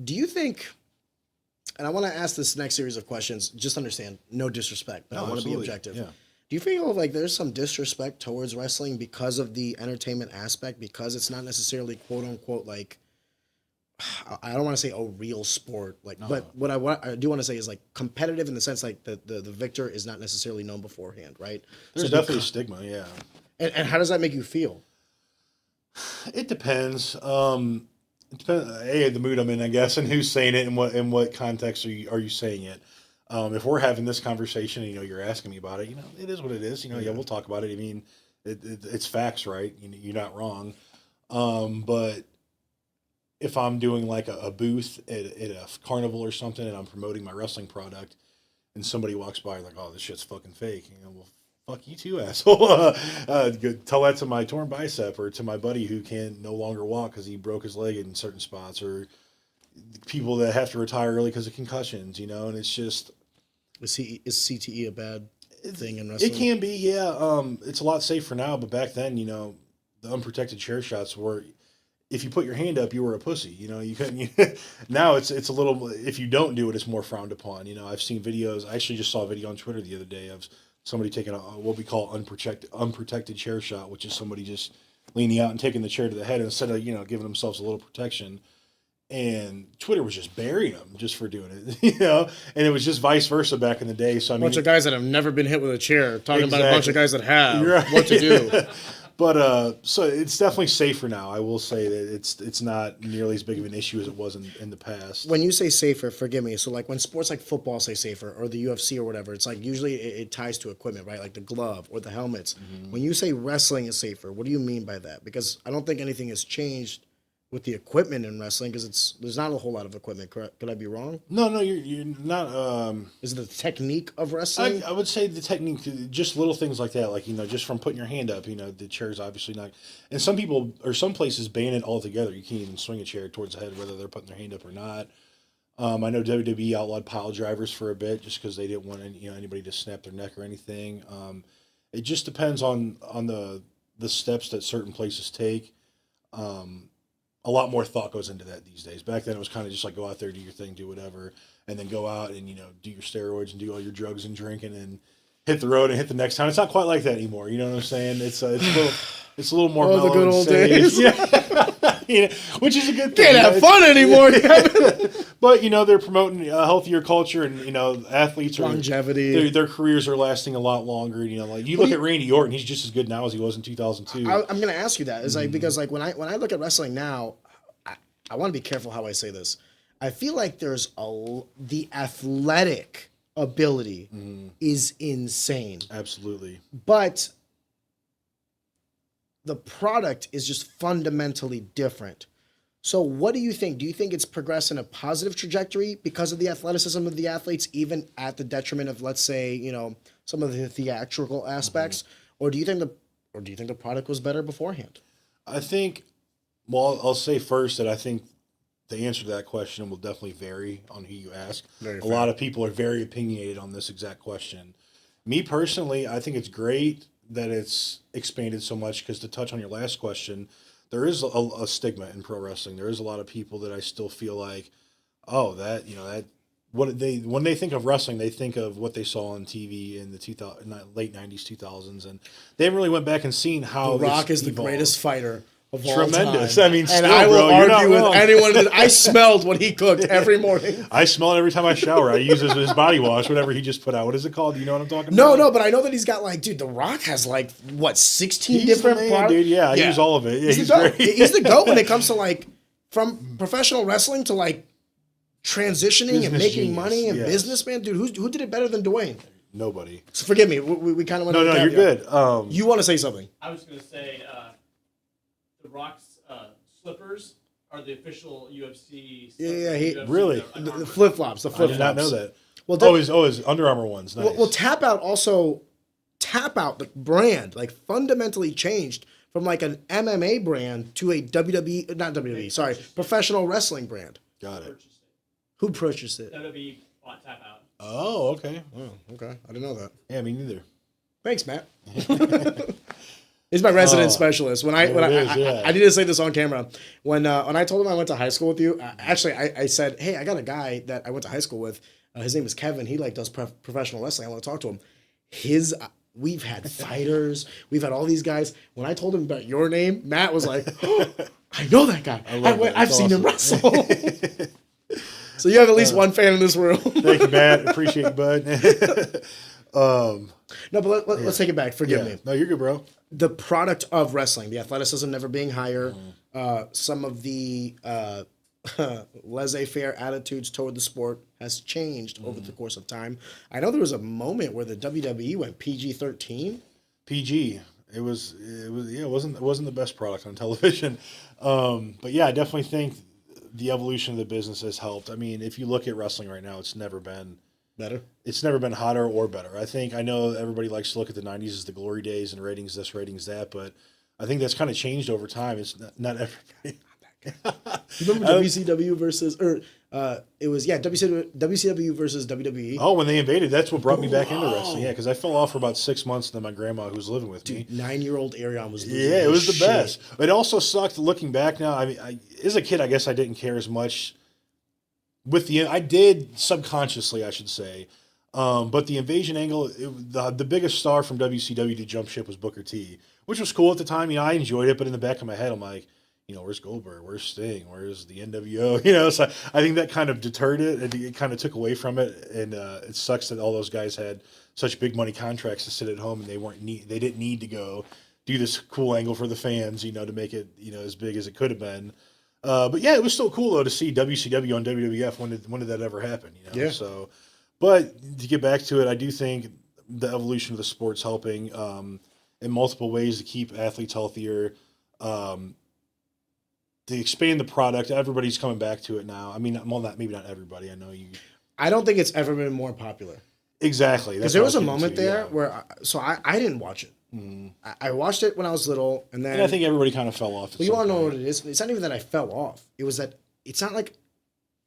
do you think? And I want to ask this next series of questions. Just understand, no disrespect, but I want to be objective. Yeah. Do you feel like there's some disrespect towards wrestling because of the entertainment aspect? Because it's not necessarily quote unquote like, I don't want to say a real sport, like, no. But what I do want to say is like competitive in the sense like the victor is not necessarily known beforehand, right? There's definitely a stigma, yeah. And how does that make you feel? It depends. It depends. The mood I'm in, I guess, and who's saying it, and what context are you saying it. If we're having this conversation, and, you're asking me about it, it is what it is. Yeah, we'll talk about it. I mean, it's facts, right? You're not wrong. But if I'm doing like a booth at a carnival or something, and I'm promoting my wrestling product, and somebody walks by like, "Oh, this shit's fucking fake," well, fuck you too, asshole. Tell that to my torn bicep, or to my buddy who can no longer walk because he broke his leg in certain spots, or people that have to retire early because of concussions, and it's just. Is CTE a bad thing in wrestling? It can be, yeah. It's a lot safer now, but back then, the unprotected chair shots were, if you put your hand up, you were a pussy. You couldn't. Now it's a little. If you don't do it, it's more frowned upon. I've seen videos. I actually just saw a video on Twitter the other day of somebody taking what we call unprotected chair shot, which is somebody just leaning out and taking the chair to the head instead of giving themselves a little protection. And Twitter was just burying them just for doing it, And it was just vice versa back in the day. So I mean, a bunch of guys that have never been hit with a chair talking about a bunch of guys that have what to do. But so it's definitely safer now. I will say that it's not nearly as big of an issue as it was in the past. When you say safer, forgive me. So like when sports like football say safer, or the UFC or whatever, it's like usually it ties to equipment, right? Like the glove or the helmets. Mm-hmm. When you say wrestling is safer, what do you mean by that? Because I don't think anything has changed with the equipment in wrestling, because there's not a whole lot of equipment, correct? Could I be wrong? No, you're not. Is it the technique of wrestling? I would say the technique, just little things like that, like just from putting your hand up. The chair's obviously not. And some people or some places ban it altogether. You can't even swing a chair towards the head, whether they're putting their hand up or not. I know WWE outlawed pile drivers for a bit just because they didn't want anybody to snap their neck or anything. It just depends on the steps that certain places take. A lot more thought goes into that these days. Back then, it was kind of just like go out there, do your thing, do whatever. and then go out and do your steroids and do all your drugs and drinking and hit the road and hit the next town. It's not quite like that anymore. You know what I'm saying? It's a little more mellow. The good old days. days. Yeah. Which is a good thing. Can't have fun anymore. But they're promoting a healthier culture, and athletes are longevity. Their careers are lasting a lot longer. Like you look at Randy Orton, he's just as good now as he was in 2002. I'm going to ask you that is because when I look at wrestling now, I want to be careful how I say this. I feel like there's the athletic ability is insane. Absolutely. But the product is just fundamentally different. So what do you think? Do you think it's progressed in a positive trajectory because of the athleticism of the athletes, even at the detriment of, let's say, some of the theatrical aspects? Or do you think the product was better beforehand? I think, I'll say first that I think the answer to that question will definitely vary on who you ask. A lot of people are very opinionated on this exact question. Me personally, I think it's great that it's expanded so much, because to touch on your last question, there is a stigma in pro wrestling. There is a lot of people that I still feel like, when they think of wrestling, they think of what they saw on TV in the late 90s, 2000s, and they haven't really went back and seen how The Rock is evolved. the greatest fighter of all Tremendous. time. I mean, and still, I will bro, you're not argue with wrong. anyone that I smelled what he cooked every morning. I smell it every time I shower. I use his body wash, whatever he just put out. What is it called? Do you know what I'm talking about? No, but I know that he's got The Rock has 16 He's different the man, products. dude. Yeah, I use all of it. Yeah, he's the GOAT. great. He's the GOAT when it comes to from professional wrestling to transitioning and making genius, money and yes. business, man. Dude, who did it better than Dwayne? Nobody. So forgive me. We kind of went. No, you're good. You want to say something? I was going to say the Rock's slippers are the official UFC. Yeah, really? The flip flops. I did not know that. Well, his Under Armour ones. Nice. Well, Tap Out, the brand, fundamentally changed from an MMA brand to a professional wrestling brand. Got it. Who purchased it? WWE bought Tap Out. Oh, okay. Oh, okay. I didn't know that. Yeah, me neither. Thanks, Matt. He's my resident specialist. I need to say this on camera. When I told him I went to high school with you, I said, hey, I got a guy that I went to high school with. His name is Kevin. He does professional wrestling. I want to talk to him. We've had fighters. We've had all these guys. When I told him about your name, Matt was like, oh, I know that guy. I've seen him wrestle. So you have at least one fan in this room. Thank you, Matt. Appreciate you, bud. No, but let's take it back. Forgive me. No, you're good, bro. The product of wrestling, the athleticism never being higher, some of the laissez-faire attitudes toward the sport has changed over the course of time. I know there was a moment where the WWE went PG-13. PG. It wasn't the best product on television. But yeah, I definitely think the evolution of the business has helped. I mean, if you look at wrestling right now, it's never been better. It's never been hotter or better. I know everybody likes to look at the 90s as the glory days and ratings this, ratings that, but I think that's kind of changed over time. It's not everybody. You remember WCW versus, it was WCW versus WWE. Oh, when they invaded, that's what brought me back into wrestling. Yeah, because I fell off for about 6 months, and then my grandma, who was living with me. 9-year-old Arion was losing it was the shit. best. It also sucked looking back now. I mean, as a kid, I guess I didn't care as much. I did subconsciously, I should say. But the invasion angle, the biggest star from WCW to jump ship was Booker T, which was cool at the time. I enjoyed it, but in the back of my head, I'm like, where's Goldberg? Where's Sting? Where's the NWO? So I think that kind of deterred it. It kind of took away from it, and it sucks that all those guys had such big money contracts to sit at home, and they didn't need to go do this cool angle for the fans, to make it as big as it could have been. But yeah, it was still cool though to see WCW on WWF. When did that ever happen? Yeah. So, but to get back to it, I do think the evolution of the sport's helping in multiple ways to keep athletes healthier. To expand the product, everybody's coming back to it now. I mean, maybe not everybody. I know you. I don't think it's ever been more popular. Exactly. Because there was a moment there where I didn't watch it. Mm-hmm. I watched it when I was little, and then I think everybody kind of fell off. Well, you want to know what it is? It's not even that I fell off. It was that it's not like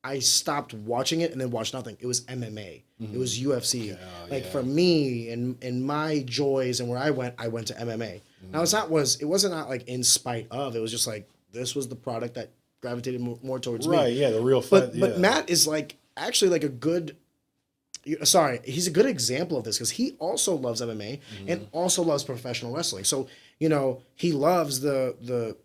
I stopped watching it and then watched nothing. It was MMA. Mm-hmm. It was UFC. For me and my joys and where I went to MMA. Mm-hmm. Now it wasn't like in spite of. It was just like this was the product that gravitated more towards me. Right. Yeah. The real. But Matt is actually like a good. Sorry, he's a good example of this because he also loves MMA and also loves professional wrestling. So he loves the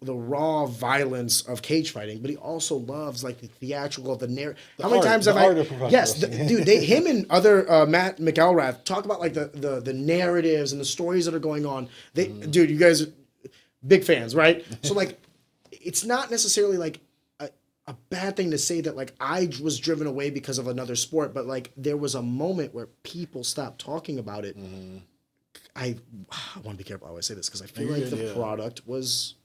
raw violence of cage fighting, but he also loves like the theatrical, the narrative. How many times have art of professional wrestling. dude, him and other Matt McElrath talk about like the narratives and the stories that are going on. Dude, you guys are big fans, right? So like, it's not necessarily like a bad thing to say that like I was driven away because of another sport, but like there was a moment where people stopped talking about it. I want to be careful how I say this because I feel like the product was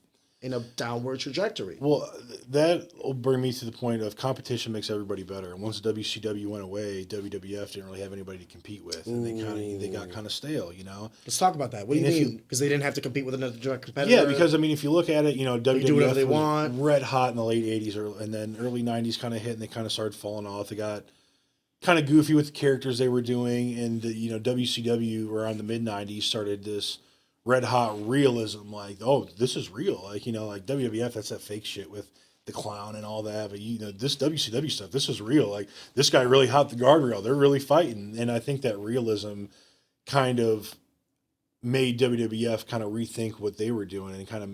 in a downward trajectory. Well, that will bring me to the point of competition makes everybody better. And once WCW went away, WWF didn't really have anybody to compete with, and they got kind of stale, Let's talk about that. What do you mean? Because they didn't have to compete with another direct competitor. Yeah, because I mean, if you look at it, WWF do whatever they was want. red hot in the late '80s, and then early '90s kind of hit, and they kind of started falling off. They got kind of goofy with the characters they were doing, and WCW around the mid '90s started this red hot realism, like, oh, this is real, like like WWF, that's that fake shit with the clown and all that, but this WCW stuff, this is real, like this guy really hopped the guardrail, they're really fighting. And I think that realism kind of made WWF kind of rethink what they were doing and kind of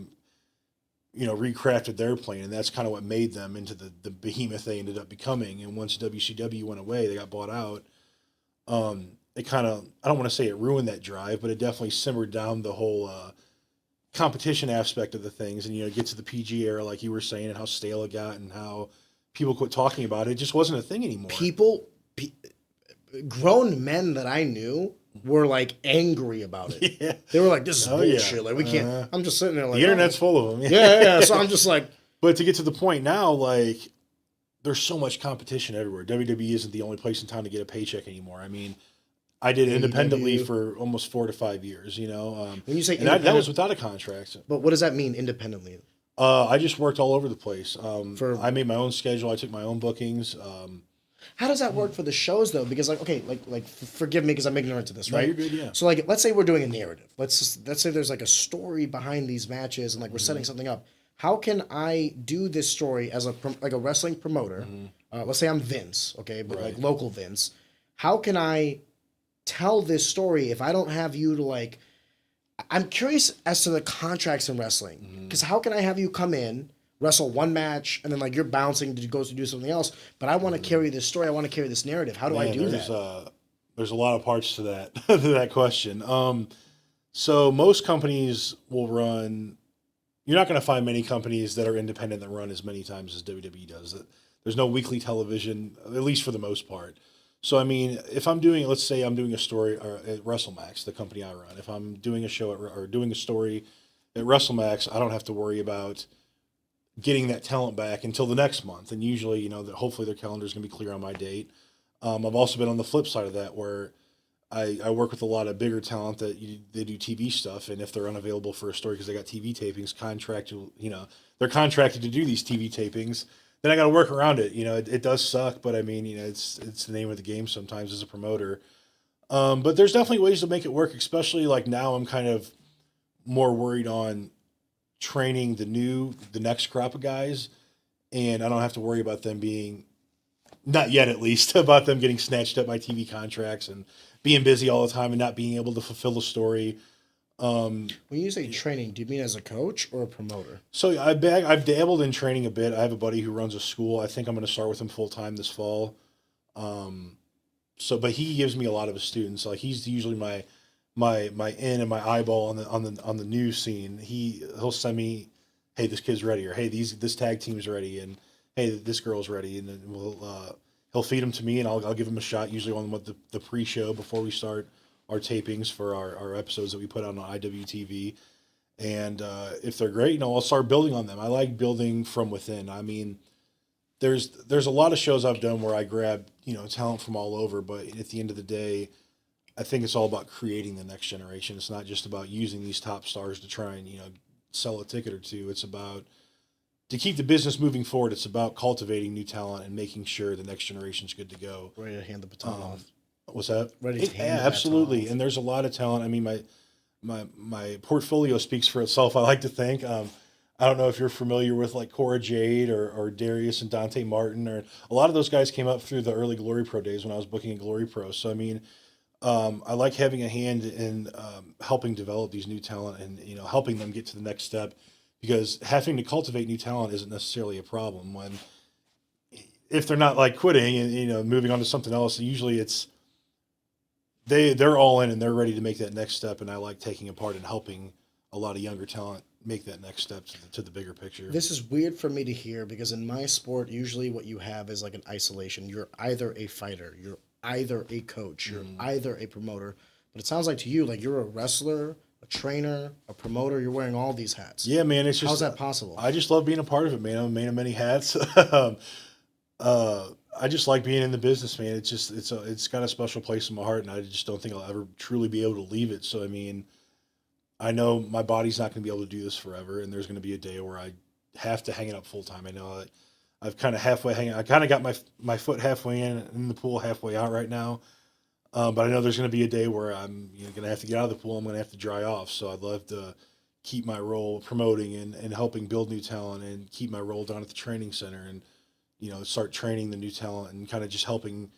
recrafted their plan, and that's kind of what made them into the behemoth they ended up becoming. And once WCW went away, they got bought out. It kind of, I don't want to say it ruined that drive, but it definitely simmered down the whole competition aspect of the things. And, get to the PG era, like you were saying, and how stale it got and how people quit talking about it. It just wasn't a thing anymore. Grown men that I knew were like angry about it. Yeah. They were like, this is bullshit. Like, we can't, I'm just sitting there like, the internet's full of them. Yeah. So I'm just like. But to get to the point now, like, there's so much competition everywhere. WWE isn't the only place in town to get a paycheck anymore. I mean, I did independently for almost 4 to 5 years, When you say that was without a contract. But what does that mean, independently? I just worked all over the place. I made my own schedule. I took my own bookings. How does that work for the shows, though? Because, forgive me because I'm ignorant to this, right? No, you're good, yeah. So, let's say we're doing a narrative. Let's say there's, a story behind these matches and, we're setting something up. How can I do this story as a wrestling promoter? Let's say I'm Vince, okay? But, local Vince. How can I tell this story if I don't have you to I'm curious as to the contracts in wrestling, because how can I have you come in, wrestle one match, and then you're bouncing to go to do something else, but I want to carry this story, I want to carry this narrative. How do I do that? There's a lot of parts to that to that question. So most companies will run. You're not going to find many companies that are independent that run as many times as WWE does. There's no weekly television, at least for the most part. So, I mean, if I'm doing, let's say I'm doing a story at WrestlemaX, the company I run. If I'm doing a show or doing a story at WrestlemaX, I don't have to worry about getting that talent back until the next month. And usually, hopefully their calendar is going to be clear on my date. I've also been on the flip side of that where I work with a lot of bigger talent that they do TV stuff. And if they're unavailable for a story because they got TV tapings, they're contracted to do these TV tapings. Then I got to work around it. It does suck, but I mean, it's the name of the game sometimes as a promoter. But there's definitely ways to make it work, especially now I'm kind of more worried on training the next crop of guys. And I don't have to worry about them being, not yet at least, about them getting snatched up by TV contracts and being busy all the time and not being able to fulfill the story. When you say training, do you mean as a coach or a promoter? So I've dabbled in training a bit. I have a buddy who runs a school. I think I'm going to start with him full time this fall. But he gives me a lot of his students. He's usually my in and my eyeball on the news scene. He'll send me, hey, this kid's ready, or hey, this tag team's ready, and hey, this girl's ready, and then he'll feed them to me, and I'll give him a shot usually on the pre-show before we start our tapings for our episodes that we put out on IWTV. And if they're great, I'll start building on them. I like building from within. I mean, there's a lot of shows I've done where I grab, talent from all over, but at the end of the day, I think it's all about creating the next generation. It's not just about using these top stars to try and, sell a ticket or two. It's about, to keep the business moving forward, it's about cultivating new talent and making sure the next generation's good to go. Ready to hand the baton off. What's that? Ready to hand absolutely. And there's a lot of talent. I mean, my portfolio speaks for itself, I like to think. I don't know if you're familiar with like Cora Jade or Darius and Dante Martin, or a lot of those guys came up through the early Glory Pro days when I was booking in Glory Pro. So I mean, I like having a hand in helping develop these new talent and helping them get to the next step, because having to cultivate new talent isn't necessarily a problem when if they're not like quitting and moving on to something else. Usually it's they're all in and they're ready to make that next step, and I like taking a part in helping a lot of younger talent make that next step to the bigger picture. This is weird for me to hear because in my sport, usually what you have is like an isolation. You're either a fighter, you're either a coach, you're either a promoter. But it sounds like to you, like you're a wrestler, a trainer, a promoter. You're wearing all these hats. Yeah, man. It's just how's that possible? I just love being a part of it, man. I'm a man of many hats. I just like being in the business, man. It's got a special place in my heart, and I just don't think I'll ever truly be able to leave it. So I mean, I know my body's not going to be able to do this forever, and there's going to be a day where I have to hang it up full time. I know I've kind of halfway hanging. I kind of got my foot halfway in the pool, halfway out right now. But I know there's going to be a day where I'm going to have to get out of the pool. I'm going to have to dry off. So I'd love to keep my role promoting and helping build new talent, and keep my role down at the training center, and start training the new talent and kind of just helping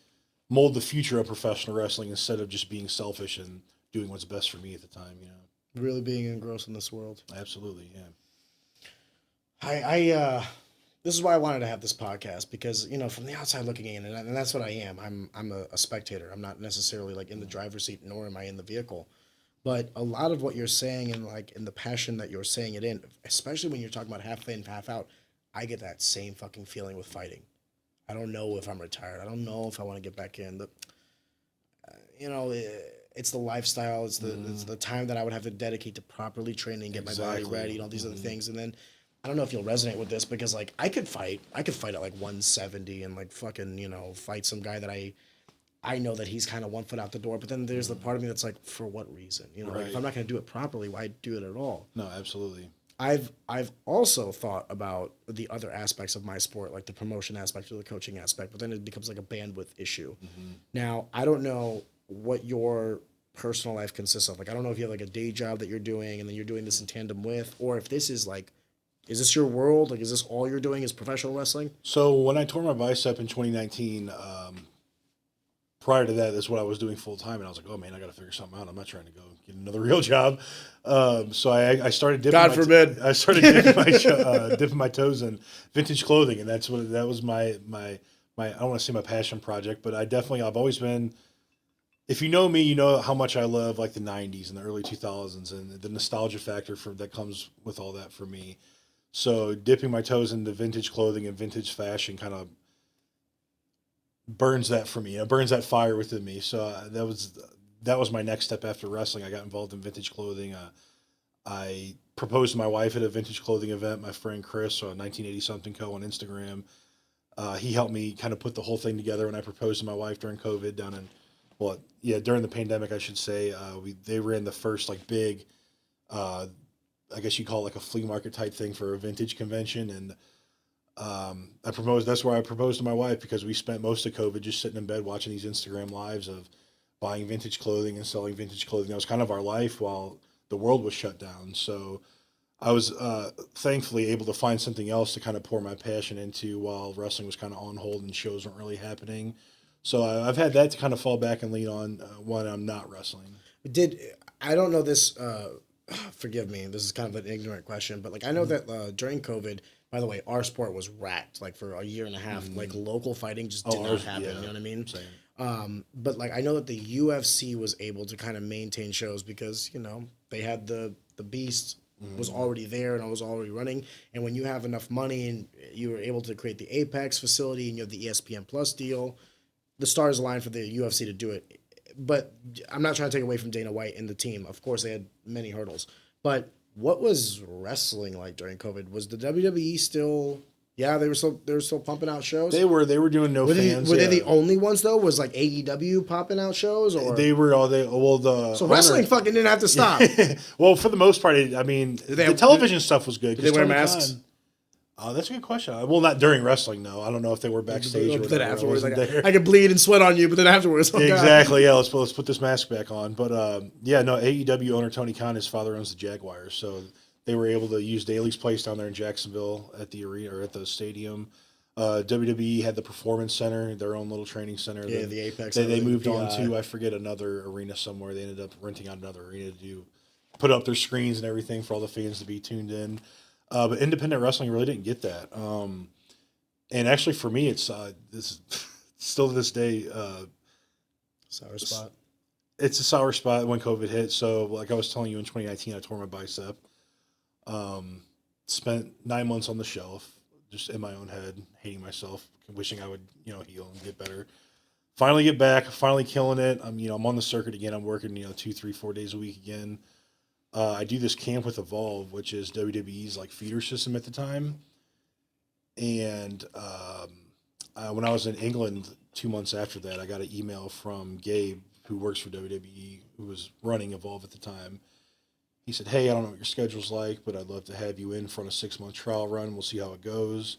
mold the future of professional wrestling instead of just being selfish and doing what's best for me at the time. Really being engrossed in this world. Absolutely, yeah. I this is why I wanted to have this podcast, because from the outside looking in, and that's what I am. I'm a spectator. I'm not necessarily like in the driver's seat, nor am I in the vehicle. But a lot of what you're saying, and like in the passion that you're saying it in, especially when you're talking about half in, half out, I get that same fucking feeling with fighting. I don't know if I'm retired. I don't know if I want to get back in. It's the lifestyle. It's the time that I would have to dedicate to properly training, get my body ready, and all these other things. And then I don't know if you'll resonate with this, because like I could fight at like 170 and like fucking fight some guy that I know that he's kind of 1 foot out the door. But then there's the part of me that's like, for what reason? Like if I'm not going to do it properly, why do it at all? No, absolutely. I've also thought about the other aspects of my sport, like the promotion aspect or the coaching aspect, but then it becomes like a bandwidth issue. Now, I don't know what your personal life consists of. Like, I don't know if you have like a day job that you're doing and then you're doing this in tandem with, or if this is like, is this your world? Like, is this all you're doing is professional wrestling? So when I tore my bicep in 2019, prior to that, that's what I was doing full time, and I was like, oh man, I got to figure something out. I'm not trying to go get another real job. So I started dipping. God forbid. I started dipping my toes in vintage clothing, and that was my I don't want to say my passion project, but I've always been. If you know me, you know how much I love like the 90s and the early 2000s and the nostalgia factor that comes with all that for me. So dipping my toes into vintage clothing and vintage fashion kind of burns that for me. It burns that fire within me. So that was my next step after wrestling. I got involved in vintage clothing. I proposed to my wife at a vintage clothing event. My friend Chris, 1980 something co on Instagram, he helped me kind of put the whole thing together. When I proposed to my wife during COVID during the pandemic, I should say, they ran the first like big, I guess you call it like a flea market type thing for a vintage convention. And that's where I proposed to my wife, because we spent most of COVID just sitting in bed watching these Instagram lives of buying vintage clothing and selling vintage clothing. That was kind of our life while the world was shut down. So I was thankfully able to find something else to kind of pour my passion into while wrestling was kind of on hold and shows weren't really happening. So I've had that to kind of fall back and lean on when I'm not wrestling. I don't know this, forgive me, this is kind of an ignorant question, but like I know that during COVID, by the way, our sport was racked like for a year and a half. Like local fighting just did not happen. Yeah. You know what I mean? Same. But like I know that the UFC was able to kind of maintain shows because they had the beast was already there and I was already running. And when you have enough money and you were able to create the Apex facility and you have the ESPN Plus deal, the stars aligned for the UFC to do it. But I'm not trying to take away from Dana White and the team. Of course, they had many hurdles. But what was wrestling like during COVID? Was the WWE still? Yeah, they were still pumping out shows. They were doing fans. Were they the only ones though? Was like AEW popping out shows, or they were all they? Well, the so wrestling fucking didn't have to stop. Well, for the most part, the television stuff was good. Did they wear masks? Oh, that's a good question. Well, not during wrestling, no. I don't know if they were backstage or then afterwards. I could bleed and sweat on you, but then afterwards, exactly. Yeah, let's put this mask back on. But AEW owner Tony Khan, his father owns the Jaguars, so They were able to use Daly's place down there in Jacksonville at the arena or at the stadium. WWE had the Performance Center, their own little training center. Yeah, the Apex. They moved on to, I forget, another arena somewhere. They ended up renting out another arena to put up their screens and everything for all the fans to be tuned in. But independent wrestling really didn't get that. And actually, for me, it's this still to this day. Sour spot. It's a sour spot when COVID hit. So, like I was telling you, in 2019, I tore my bicep. Spent 9 months on the shelf, just in my own head, hating myself, wishing I would, heal and get better. Finally get back, finally killing it. I'm on the circuit again. I'm working, 2, 3, 4 days a week again. I do this camp with Evolve, which is WWE's like feeder system at the time. And when I was in England 2 months after that, I got an email from Gabe, who works for WWE, who was running Evolve at the time. He said, "Hey, I don't know what your schedule's like, but I'd love to have you in for a 6-month trial run. We'll see how it goes."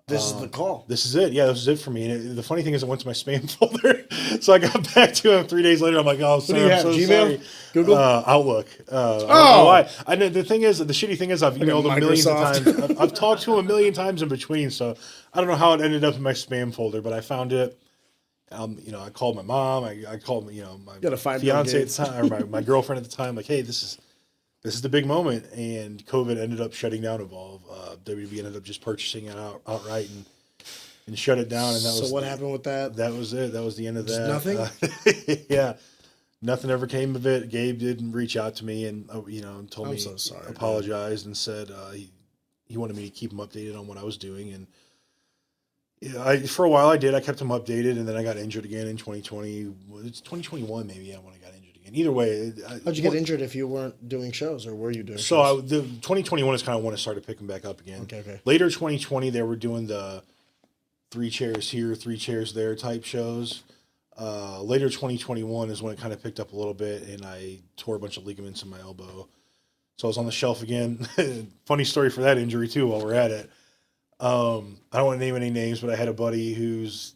This is the call. This is it. Yeah, this is it for me. And the funny thing is, it went to my spam folder. So I got back to him 3 days later. I'm like, "Oh, What do you I'm have? so Gmail? sorry." Google? Outlook. I don't know why. I know the thing is, the shitty thing is, I've emailed him millions of Microsoft. times. I've talked to him a million times in between. So I don't know how it ended up in my spam folder, but I found it. I called my mom. I called, my gotta find fiance Bill at the time, or my girlfriend at the time. Like, hey, this is the big moment. And COVID ended up shutting down Evolve. WWE ended up just purchasing it outright and shut it down. And that was what happened with that? That was it. That was the end of that. Nothing. Yeah, nothing ever came of it. Gabe didn't reach out to me and told me, so sorry, apologized, and said he wanted me to keep him updated on what I was doing. And for a while I did. I kept him updated, and then I got injured again in 2020. It's 2021 maybe. When I got injured again. Either way, how'd you get injured if you weren't doing shows, or were you doing? So shows? the 2021 is kind of when I started picking back up again. Okay. Later 2020, they were doing the 3 chairs here, 3 chairs there type shows. Later 2021 is when it kind of picked up a little bit, and I tore a bunch of ligaments in my elbow. So I was on the shelf again. Funny story for that injury too. While we're at it, I don't want to name any names, but I had a buddy who's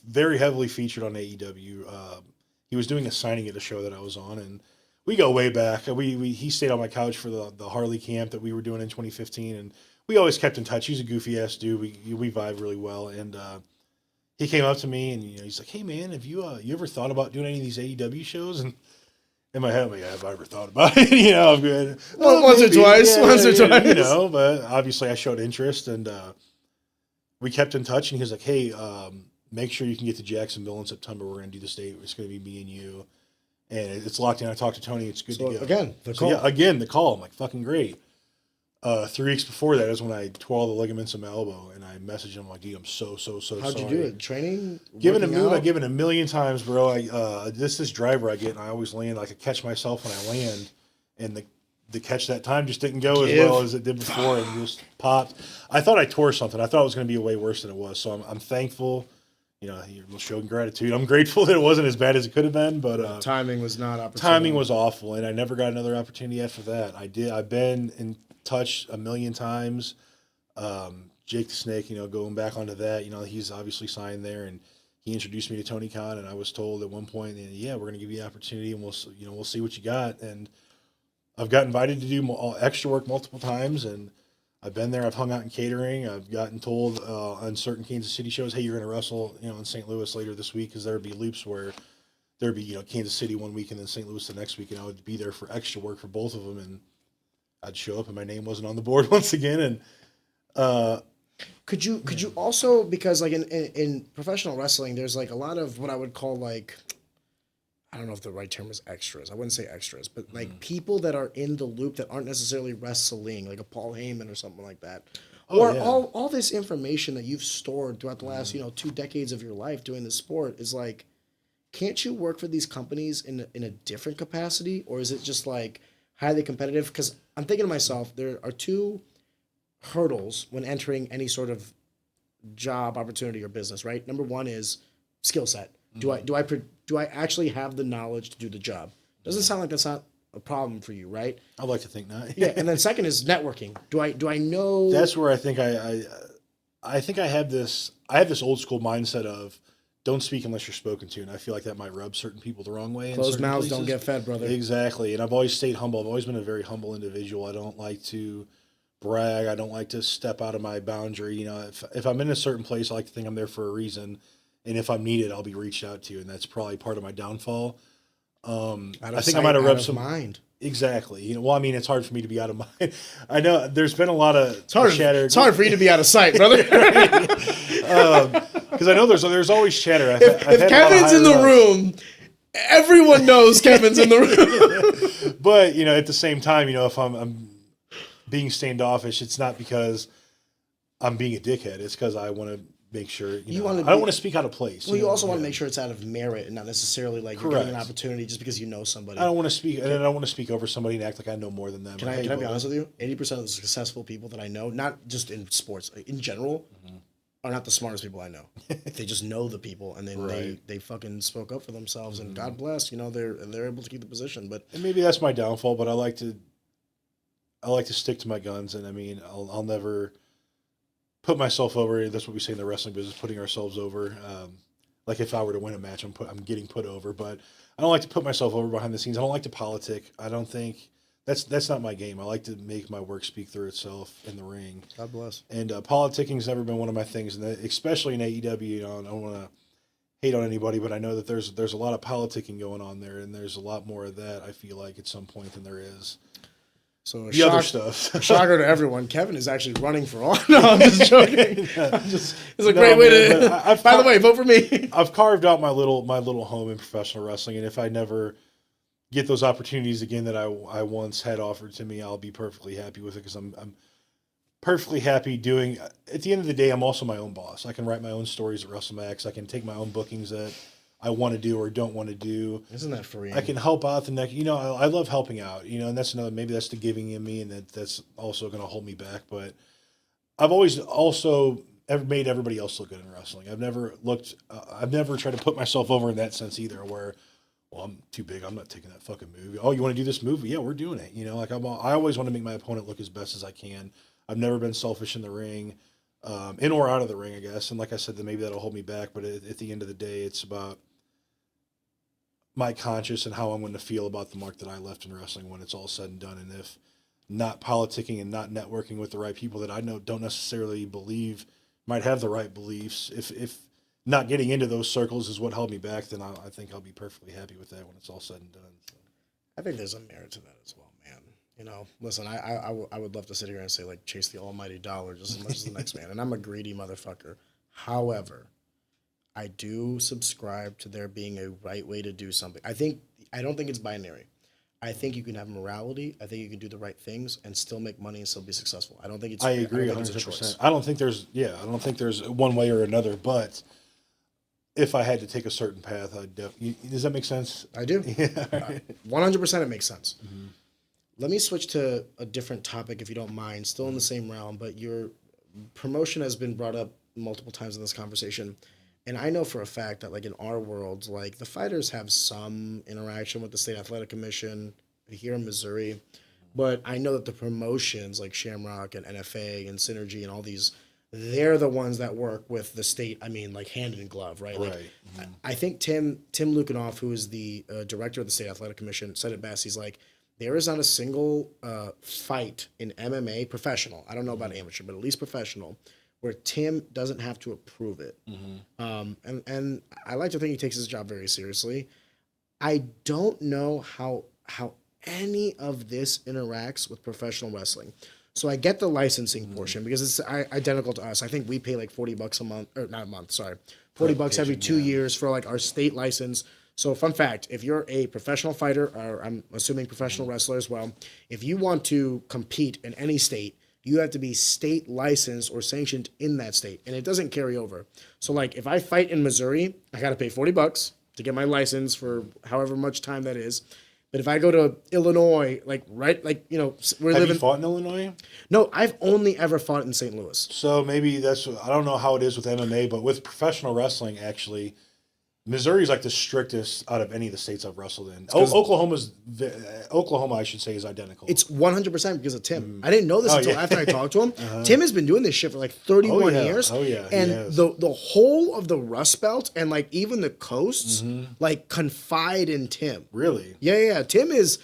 very heavily featured on AEW. He was doing a signing at a show that I was on, and we go way back. He stayed on my couch for the Harley camp that we were doing in 2015, and we always kept in touch. He's a goofy ass dude. We vibe really well, and he came up to me and he's like, "Hey man, have you ever thought about doing any of these AEW shows?" And in my head, I'm like, "Have I ever thought about it?" I'm good. Once or twice. But obviously I showed interest, and we kept in touch. And he was like, "Hey, make sure you can get to Jacksonville in September. We're going to do this date. It's going to be me and you, and it's locked in." I talked to Tony. It's good to go. Again, the call. Yeah, again, the call. I'm like, fucking great. 3 weeks before that is when I tore all the ligaments in my elbow, and I messaged him like, "Dude, I'm so sorry." How'd you do it? Training? Given a move, I've given a million times, bro. This driver I get, and I always land. Like I catch myself when I land, and the catch that time just didn't go as well as it did before, and just popped. I thought I tore something. I thought it was going to be way worse than it was. So I'm thankful. You're showing gratitude. I'm grateful that it wasn't as bad as it could have been, but timing was not opportune. Timing was awful, and I never got another opportunity after that. I've been in touch a million times. Jake the Snake, going back onto that, he's obviously signed there, and he introduced me to Tony Khan, and I was told at one point, "Yeah, we're going to give you the opportunity, and we'll see what you got." And I've got invited to do extra work multiple times, and I've been there. I've hung out in catering. I've gotten told on certain Kansas City shows, "Hey, you're going to wrestle, in St. Louis later this week," because there would be loops where there'd be, Kansas City one week and then St. Louis the next week, and I would be there for extra work for both of them, and I'd show up and my name wasn't on the board once again. And could you also, because like in professional wrestling, there's like a lot of what I would call like, I don't know if the right term is extras. I wouldn't say extras, but like people that are in the loop that aren't necessarily wrestling, like a Paul Heyman or something like that. All this information that you've stored throughout the last, 2 decades of your life doing this sport is like, can't you work for these companies in a different capacity? Or is it just like highly competitive? Because I'm thinking to myself, there are 2 hurdles when entering any sort of job opportunity or business, right? Number 1 is skill set. Do I actually have the knowledge to do the job? Doesn't sound like that's not a problem for you, right? I'd like to think not. Yeah, and then second is networking. Do I know? That's where I think I think I have this old school mindset of don't speak unless you're spoken to, and I feel like that might rub certain people the wrong way. Closed mouths don't get fed, brother. Exactly, and I've always stayed humble. I've always been a very humble individual. I don't like to brag. I don't like to step out of my boundary. You know, if I'm in a certain place, I like to think I'm there for a reason, and if I'm needed, I'll be reached out to, and that's probably part of my downfall. I think I might have rubbed some mind. Exactly. You know, well, I mean, it's hard for me to be out of mind. I know there's been a lot of chatter. It's hard for you to be out of sight, brother. Because I know there's always chatter. If Kevin's in the room, everyone knows Kevin's in the room. But you know, at the same time, you know, if I'm being standoffish, it's not because I'm being a dickhead. It's because I want to make sure I don't want to speak out of place. Well, you also want to make sure it's out of merit and not necessarily like you're getting an opportunity just because you know somebody. I don't want to speak, and I don't want to speak over somebody and act like I know more than them. Can I be honest with you? 80% of the successful people that I know, not just in sports, in general, are not the smartest people I know. They just know the people, and then they fucking spoke up for themselves, and God bless, you know, they're able to keep the position. But and maybe that's my downfall. But I like to stick to my guns, and I mean, I'll never put myself over. That's what we say in the wrestling business, putting ourselves over. Like if I were to win a match, I'm getting put over. But I don't like to put myself over behind the scenes. I don't like to politic. I don't think that's not my game. I like to make my work speak through itself in the ring. God bless. And politicking has never been one of my things, and especially in AEW. You know, I don't want to hate on anybody, but I know that there's a lot of politicking going on there, and there's a lot more of that. I feel like at some point than there is. So other stuff. A shocker to everyone. Kevin is actually running for all. No, I'm just joking. It's a great way to. By the way, vote for me. I've carved out my little home in professional wrestling, and if I never get those opportunities again that I once had offered to me, I'll be perfectly happy with it because I'm perfectly happy doing. At the end of the day, I'm also my own boss. I can write my own stories at WrestleMax. I can take my own bookings that I want to do or don't want to do. Isn't that free? I can help out the next. You know, I love helping out. You know, and that's another. Maybe that's the giving in me, and that's also going to hold me back. But I've always also made everybody else look good in wrestling. I've never tried to put myself over in that sense either. Where, well, I'm too big. I'm not taking that fucking move. Oh, you want to do this move? Yeah, we're doing it. You know, like I always want to make my opponent look as best as I can. I've never been selfish in the ring, in or out of the ring, I guess. And like I said, then maybe that'll hold me back. But at the end of the day, it's about my conscience and how I'm going to feel about the mark that I left in wrestling when it's all said and done. And if not politicking and not networking with the right people that I know don't necessarily believe might have the right beliefs, if not getting into those circles is what held me back, then I think I'll be perfectly happy with that when it's all said and done. So. I think there's a merit to that as well, man. You know, listen, I would love to sit here and say, like, chase the almighty dollar just as much as the next man. And I'm a greedy motherfucker. However, I do subscribe to there being a right way to do something. I don't think it's binary. I think you can have morality. I think you can do the right things and still make money and still be successful. I don't think it's. I agree 100%. I don't think there's one way or another. But if I had to take a certain path, does that make sense? I do. Yeah. 100% it makes sense. Mm-hmm. Let me switch to a different topic if you don't mind. Still in the same realm, but your promotion has been brought up multiple times in this conversation. And I know for a fact that, like, in our world, like, the fighters have some interaction with the State Athletic Commission here in Missouri. But I know that the promotions, like Shamrock and NFA and Synergy and all these, they're the ones that work with the state, I mean, like, hand in glove, right? Like, mm-hmm. I think Tim Lukanoff, who is the director of the State Athletic Commission, said it best. He's like, there is not a single fight in MMA, professional, I don't know about amateur, but at least professional, where Tim doesn't have to approve it. Mm-hmm. And I like to think he takes his job very seriously. I don't know how any of this interacts with professional wrestling. So I get the licensing portion because it's identical to us. I think we pay like $40 a month, or not a month, sorry, $40 every 2 years for like our state license. So fun fact, if you're a professional fighter, or I'm assuming professional wrestler as well, if you want to compete in any state, you have to be state licensed or sanctioned in that state, and it doesn't carry over. So, like, if I fight in Missouri, I got to pay $40 to get my license for however much time that is. But if I go to Illinois, like, right, like, you know, Have you fought in Illinois? No, I've only ever fought in St. Louis. So maybe I don't know how it is with MMA, but with professional wrestling, actually, Missouri's like the strictest out of any of the states I've wrestled in. Oklahoma, I should say, is identical. It's 100% because of Tim. I didn't know this until after I talked to him. Tim has been doing this shit for like 31 years. Oh yeah, and the whole of the Rust Belt and like even the coasts like confide in Tim. Really? Yeah. Tim is.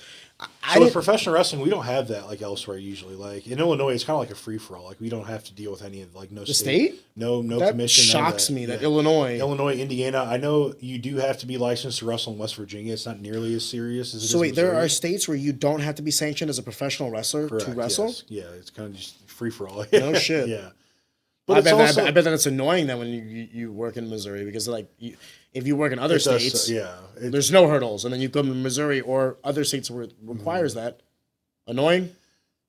So with professional wrestling, we don't have that like elsewhere usually. Like in Illinois, it's kind of like a free for all. Like we don't have to deal with any of like no state, no that commission. Shocks me that Illinois, Indiana. I know you do have to be licensed to wrestle in West Virginia. It's not nearly as serious as it is. So wait, Missouri. there are states where you don't have to be sanctioned as a professional wrestler to wrestle. Yes. Yeah, it's kind of just free for all. No shit. Yeah. But I bet that it's annoying that when you work in Missouri because like if you work in other states, there's no hurdles, and then you come to Missouri or other states where it requires that. Annoying.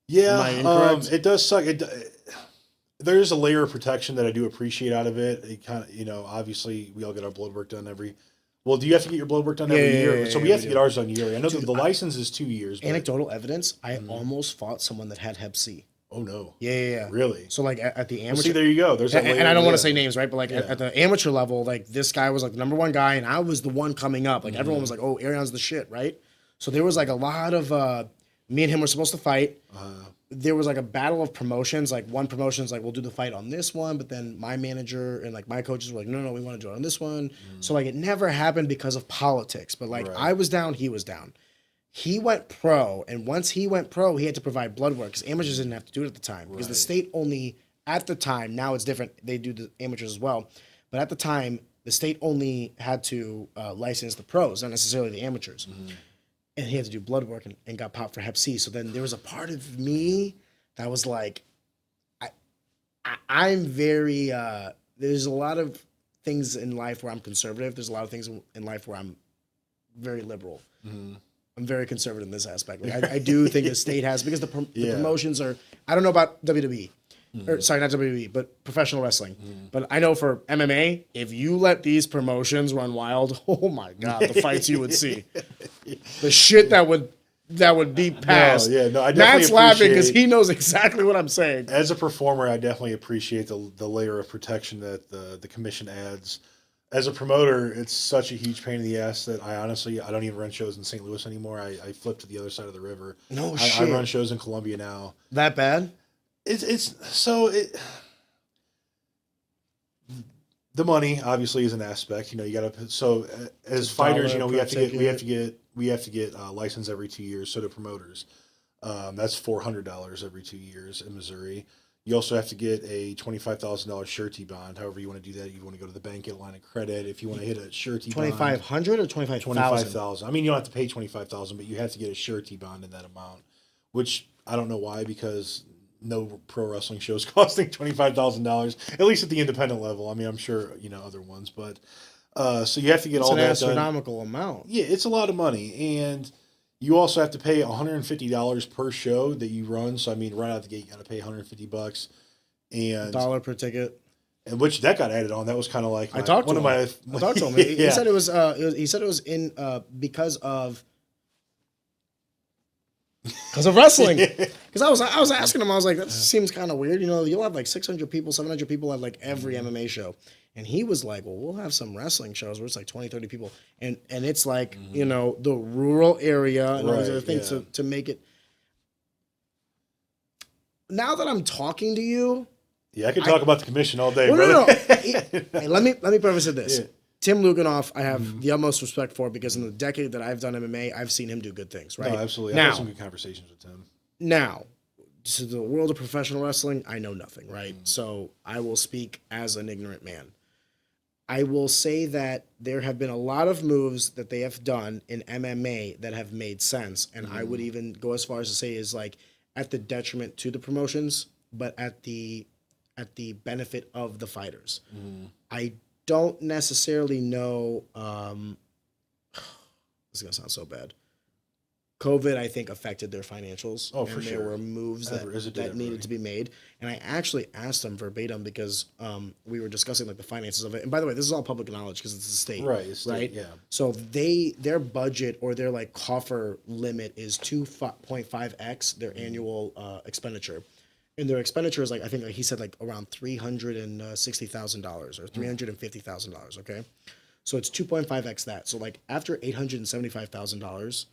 Yeah, it does suck. There is a layer of protection that I do appreciate out of it. It kind of, obviously we all get our blood work done every. Well, do you have to get your blood work done every year? So we have to get ours done yearly. I know the license is 2 years. Anecdotal evidence: I almost fought someone that had Hep C. Oh no! Yeah. Really? So like at the amateur, see, there you go. There's and I don't want to say names, right? But like at the amateur level, like this guy was like the number one guy, and I was the one coming up. Like everyone was like, "Oh, Arian's the shit," right? So there was like a lot of me and him were supposed to fight. There was like a battle of promotions. Like one promotion's like, we'll do the fight on this one, but then my manager and like my coaches were like, no, we want to do it on this one. So like it never happened because of politics. But like I was down, he was down. He went pro, and once he went pro, he had to provide blood work because amateurs didn't have to do it at the time because the state only at the time. Now it's different; they do the amateurs as well, but at the time the state only had to license the pros, not necessarily the amateurs. And he had to do blood work and got popped for Hep C. So then there was a part of me that was like, I'm very. There's a lot of things in life where I'm conservative. There's a lot of things in life where I'm very liberal. I'm very conservative in this aspect. Like I do think the state has because the promotions are. I don't know about WWE, or sorry, not WWE, but professional wrestling. But I know for MMA, if you let these promotions run wild, oh my god, the fights you would see, the shit that would be passed. I definitely Matt's laughing because he knows exactly what I'm saying. As a performer, I definitely appreciate the layer of protection that the commission adds. As a promoter, it's such a huge pain in the ass that I don't even run shows in St. Louis anymore. I flipped to the other side of the river. I run shows in Columbia now. That bad? The money obviously is an aspect. You got to. So as fighters, we have to get licensed every 2 years. So do promoters. That's $400 every 2 years in Missouri. You also have to get a $25,000 surety bond. However you want to do that, you want to go to the bank, get a line of credit. If you want to hit a surety bond, $2,500 or $25,000? $25,000. I mean, you don't have to pay $25,000, but you have to get a surety bond in that amount. Which I don't know why, because no pro wrestling shows costing $25,000. At least at the independent level. I mean, I'm sure other ones, but so you have to get all that done. It's an astronomical amount. Yeah, it's a lot of money, and you also have to pay $150 per show that you run. So I mean, right out the gate, you got to pay $150 and $1 per ticket. And which that got added on. That was kind of like I talked to him. He said it was. He said it was in because of wrestling. Because I was asking him. I was like, that seems kind of weird. You'll have like 600 people, 700 people at like every MMA show. And he was like, well, we'll have some wrestling shows where it's like 20, 30 people. And it's like, the rural area and all these other things to make it. Now that I'm talking to you. Yeah, I could talk about the commission all day, brother. No. Hey, let me preface it this. Yeah. Tim Luganoff, I have the utmost respect for because in the decade that I've done MMA, I've seen him do good things, right? No, absolutely. I've had some good conversations with Tim. Now, to the world of professional wrestling, I know nothing, right? So I will speak as an ignorant man. I will say that there have been a lot of moves that they have done in MMA that have made sense. And I would even go as far as to say is like at the detriment to the promotions, but at the benefit of the fighters. I don't necessarily know. This is going to sound so bad. COVID, I think, affected their financials. Oh, for sure. There were moves that needed to be made. And I actually asked them verbatim because we were discussing like the finances of it. And by the way, this is all public knowledge because it's the state. Right. It's state, yeah. So their budget or their like coffer limit is 2.5x their annual expenditure. And their expenditure is like, I think like he said like around $360,000 or $350,000. Okay. So it's 2.5x that. So like after $875,000,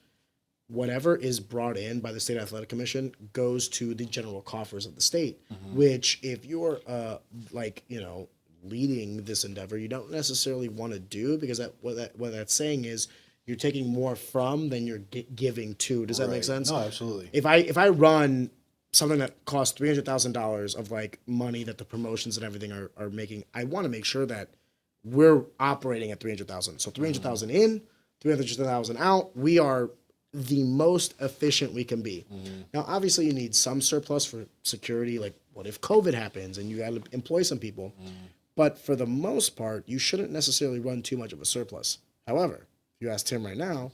whatever is brought in by the state athletic commission goes to the general coffers of the state, which if you're leading this endeavor, you don't necessarily want to do, because what that's saying is you're taking more from than you're giving to. Does that make sense? No, absolutely. If I run something that costs $300,000 of like money that the promotions and everything are making, I want to make sure that we're operating at 300,000. So 300,000 in, 300,000 out. We are the most efficient we can be. Now, obviously, you need some surplus for security. Like, what if COVID happens and you got to employ some people? But for the most part, you shouldn't necessarily run too much of a surplus. However, if you ask Tim right now,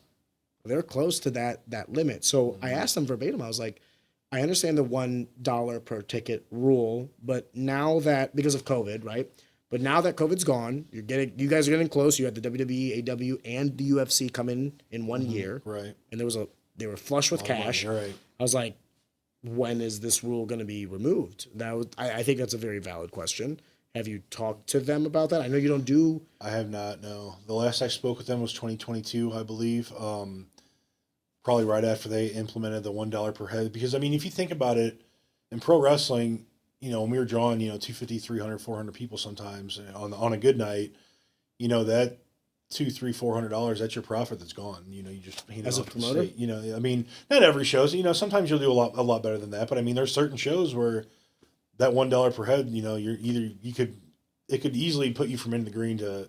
they're close to that limit. So I asked them verbatim. I was like, I understand the $1 per ticket rule, but now that, because of COVID, right? But now that COVID's gone, you guys are getting close. You had the WWE, AW, and the UFC come in 1 year, Right. And they were flush with cash. Right. I was like, when is this rule going to be removed? I think that's a very valid question. Have you talked to them about that? I know you don't do. I have not. No, the last I spoke with them was 2022, I believe. Probably right after they implemented the $1 per head. Because I mean, if you think about it, in pro wrestling, when we were drawing, 250, 300, 400 people sometimes on a good night, that $200, $300, $400, that's your profit that's gone. You just as a promoter, I mean, not every show. Sometimes you'll do a lot better than that. But I mean, there's certain shows where that $1 per head, it could easily put you from in the green to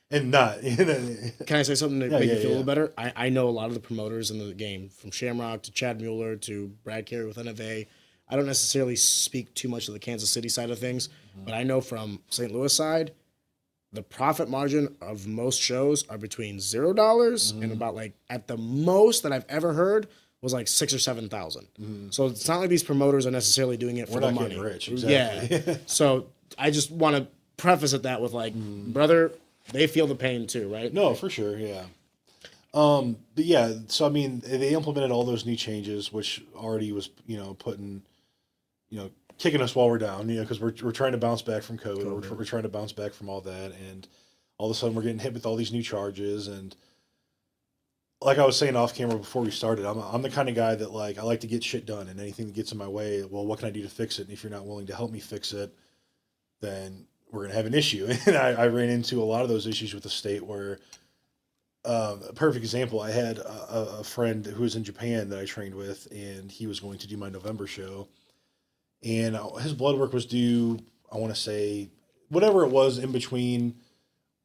and not. Can I say something to make you feel a little better? I know a lot of the promoters in the game, from Shamrock to Chad Mueller to Brad Carey with NFA. I don't necessarily speak too much of the Kansas City side of things, but I know from St. Louis side, the profit margin of most shows are between $0 and about like at the most that I've ever heard was like 6,000 or 7,000. So it's not like these promoters are necessarily doing it for the money. We're not getting rich, exactly. Yeah. So I just want to preface it that with like, brother, they feel the pain too, right? No, for sure, yeah. But yeah, so I mean, they implemented all those new changes, which already was putting, kicking us while we're down, because we're trying to bounce back from COVID. We're trying to bounce back from all that, and all of a sudden we're getting hit with all these new charges. And like I was saying off camera before we started, I'm the kind of guy that I like to get shit done, and anything that gets in my way, well, what can I do to fix it? And if you're not willing to help me fix it, then we're going to have an issue. And I ran into a lot of those issues with the state where, a perfect example, I had a friend who was in Japan that I trained with, and he was going to do my November show. And his blood work was due, I want to say, whatever it was in between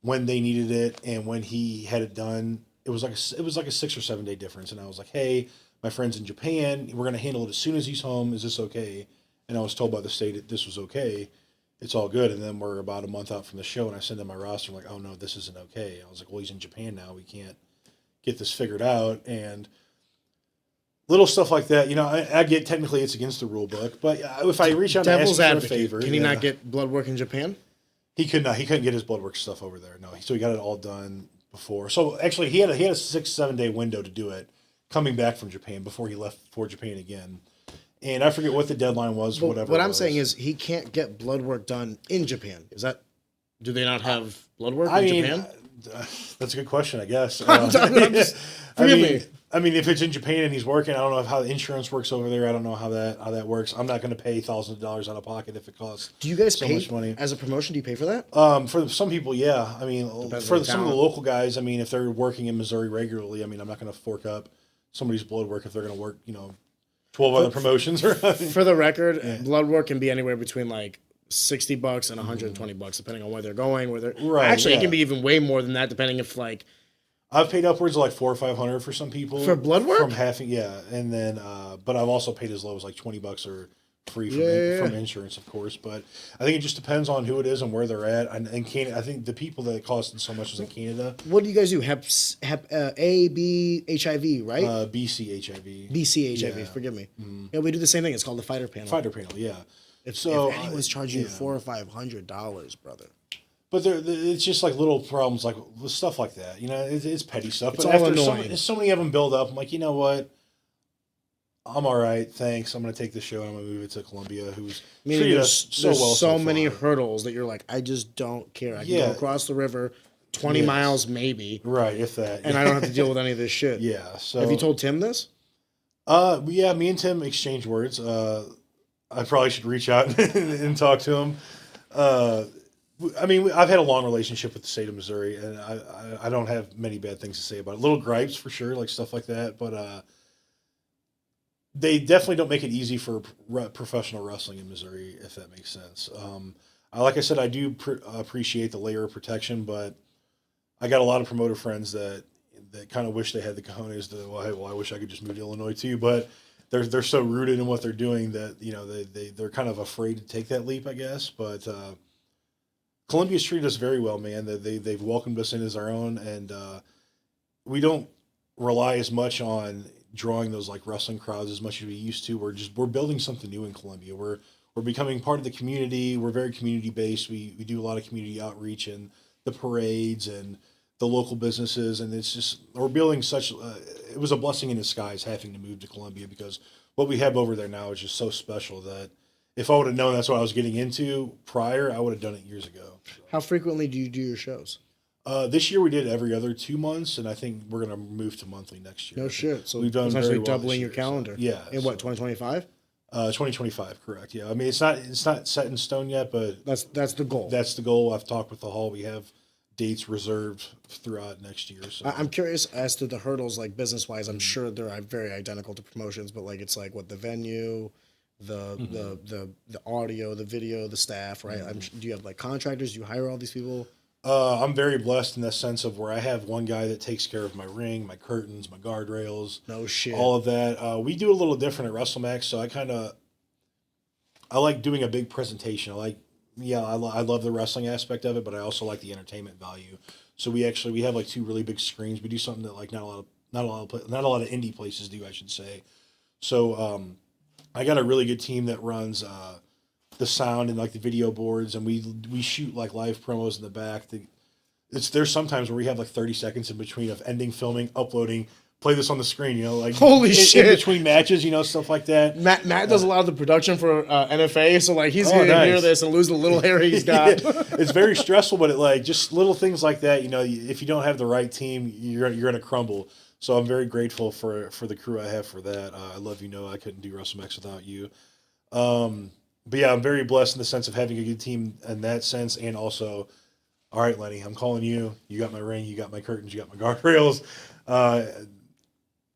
when they needed it and when he had it done. It was like a 6 or 7 day difference. And I was like, hey, my friend's in Japan. We're going to handle it as soon as he's home. Is this okay? And I was told by the state that this was okay. It's all good. And then we're about a month out from the show, and I send in my roster. I'm like, oh, no, this isn't okay. I was like, well, he's in Japan now. We can't get this figured out. And little stuff like that, I get technically it's against the rule book, but if I reach out and ask him for a favor, can he not get blood work in Japan? He could not. He couldn't get his blood work stuff over there. No, so he got it all done before. So actually, he had a 6-7 day window to do it, coming back from Japan before he left for Japan again. And I forget what the deadline was. But whatever. What I'm saying is he can't get blood work done in Japan. Do they not have blood work in Japan? That's a good question, I guess. Forgive me. I mean, if it's in Japan and he's working, I don't know how the insurance works over there. I don't know how that works. I'm not going to pay thousands of dollars out of pocket if it costs. Do you guys so pay much money as a promotion? Do you pay for that? For some people, yeah. I mean, for some of the local guys, I mean, if they're working in Missouri regularly, I mean, I'm not going to fork up somebody's blood work if they're going to work, 12 other promotions. For the record, blood work can be anywhere between like $60 and $120, depending on where they're going. Actually, it can be even way more than that, depending if like. I've paid upwards of like $400 or $500 for some people for blood work. From having, and then, but I've also paid as low as like $20 or free from insurance, of course. But I think it just depends on who it is and where they're at. And Canada, I think the people that it cost so much was in Canada. What do you guys do? Hep A, B, HIV, right? BC HIV. BC HIV. Yeah. Forgive me. Yeah, we do the same thing. It's called the fighter panel. Fighter panel, yeah. If anyone's charging you $400 or $500, brother. But it's just like little problems, like stuff like that. It's petty stuff. It's but all after annoying. So many of them build up, I'm like, you know what? I'm all right, thanks. I'm going to take the show and I'm going to move it to Columbia, who's treated us so well. So many hurdles that you're like, I just don't care. I can go across the river, 20 miles maybe. Right, if that. And I don't have to deal with any of this shit. Yeah. So have you told Tim this? Yeah, me and Tim exchanged words. I probably should reach out and talk to him. I mean, I've had a long relationship with the state of Missouri, and I don't have many bad things to say about it. Little gripes for sure, like stuff like that, but they definitely don't make it easy for professional wrestling in Missouri, if that makes sense. Like I said, I do appreciate the layer of protection, but I got a lot of promoter friends that kind of wish they had the cojones to, well, I wish I could just move to Illinois too, but they're so rooted in what they're doing that, you know, they're kind of afraid to take that leap, I guess. But Columbia's treated us very well, man. They've welcomed us in as our own, and we don't rely as much on drawing those like wrestling crowds as much as we used to. We're building something new in Columbia. We're becoming part of the community. We're very community based. We do a lot of community outreach and the parades and the local businesses, and it's just we're building such. It was a blessing in disguise having to move to Columbia, because what we have over there now is just so special that if I would have known that's what I was getting into prior, I would have done it years ago. So. How frequently do you do your shows? This year we did every other 2 months, and I think we're going to move to monthly next year. No shit. So we've done essentially very well doubling your year, calendar. So, yeah. In what, 2025? 2025, correct. Yeah. I mean, it's not set in stone yet, but That's the goal. that's the goal. I've talked with the hall. We have dates reserved throughout next year. So I'm curious as to the hurdles, like business wise. I'm sure they're very identical to promotions, but like it's like what the venue, the audio, the video, the staff, right? Do you have like contractors? Do you hire all these people? I'm very blessed in the sense of where I have one guy that takes care of my ring, my curtains, my guardrails. No shit. All of that. We do a little different at WrestleMax, so I like doing a big presentation. I love the wrestling aspect of it, but I also like the entertainment value. So we have like 2 really big screens. We do something that like not a lot of indie places do, I should say. So I got a really good team that runs the sound and like the video boards, and we shoot like live promos in the back. There's sometimes where we have like 30 seconds in between of ending filming, uploading, play this on the screen, you know, like holy shit in between matches, you know, stuff like that. Matt does a lot of the production for NFA, so like he's gonna hear this and lose the little hair he's got. Yeah. It's very stressful, but it like just little things like that, you know, if you don't have the right team, you're gonna crumble. So I'm very grateful for the crew I have for that. I love you, Noah. I couldn't do WrestleMax without you. But yeah, I'm very blessed in the sense of having a good team in that sense, and also, all right, Lenny, I'm calling you. You got my ring, you got my curtains, you got my guardrails.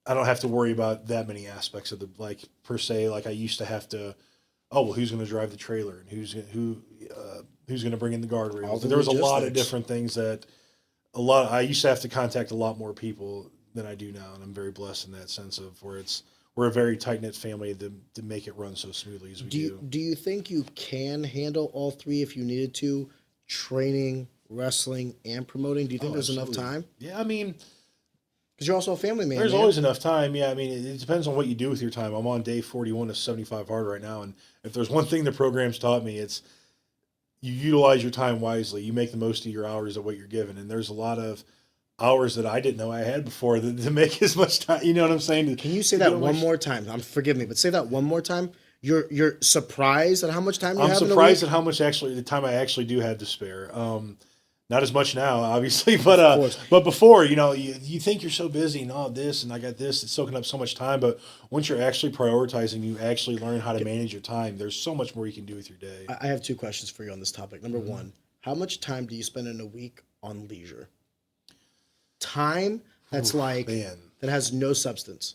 I don't have to worry about that many aspects of the like per se. Like I used to have to. Oh well, who's going to drive the trailer and who's going to bring in the guardrails? There was a lot of different things that I used to have to contact a lot more people than I do now, and I'm very blessed in that sense of where we're a very tight knit family to make it run so smoothly as we do. Do you think you can handle all 3 if you needed to? Training, wrestling, and promoting. Do you think there's enough time? Yeah, I mean. Because you're also a family man. There's always enough time. Yeah, I mean, it depends on what you do with your time. I'm on day 41 of 75 hard right now, and if there's one thing the program's taught me, it's you utilize your time wisely. You make the most of your hours of what you're given, and there's a lot of hours that I didn't know I had before to make as much time. You know what I'm saying? Can you say that one more time? Forgive me, but say that one more time. You're surprised at how much time you have in a week? I'm surprised at how much the time I actually do have to spare. Not as much now, obviously, but before, you know, you think you're so busy and all this, and I got this, it's soaking up so much time. But once you're actually prioritizing, you actually learn how to manage your time. There's so much more you can do with your day. I have 2 questions for you on this topic. Number 1, how much time do you spend in a week on leisure? Time that's that has no substance.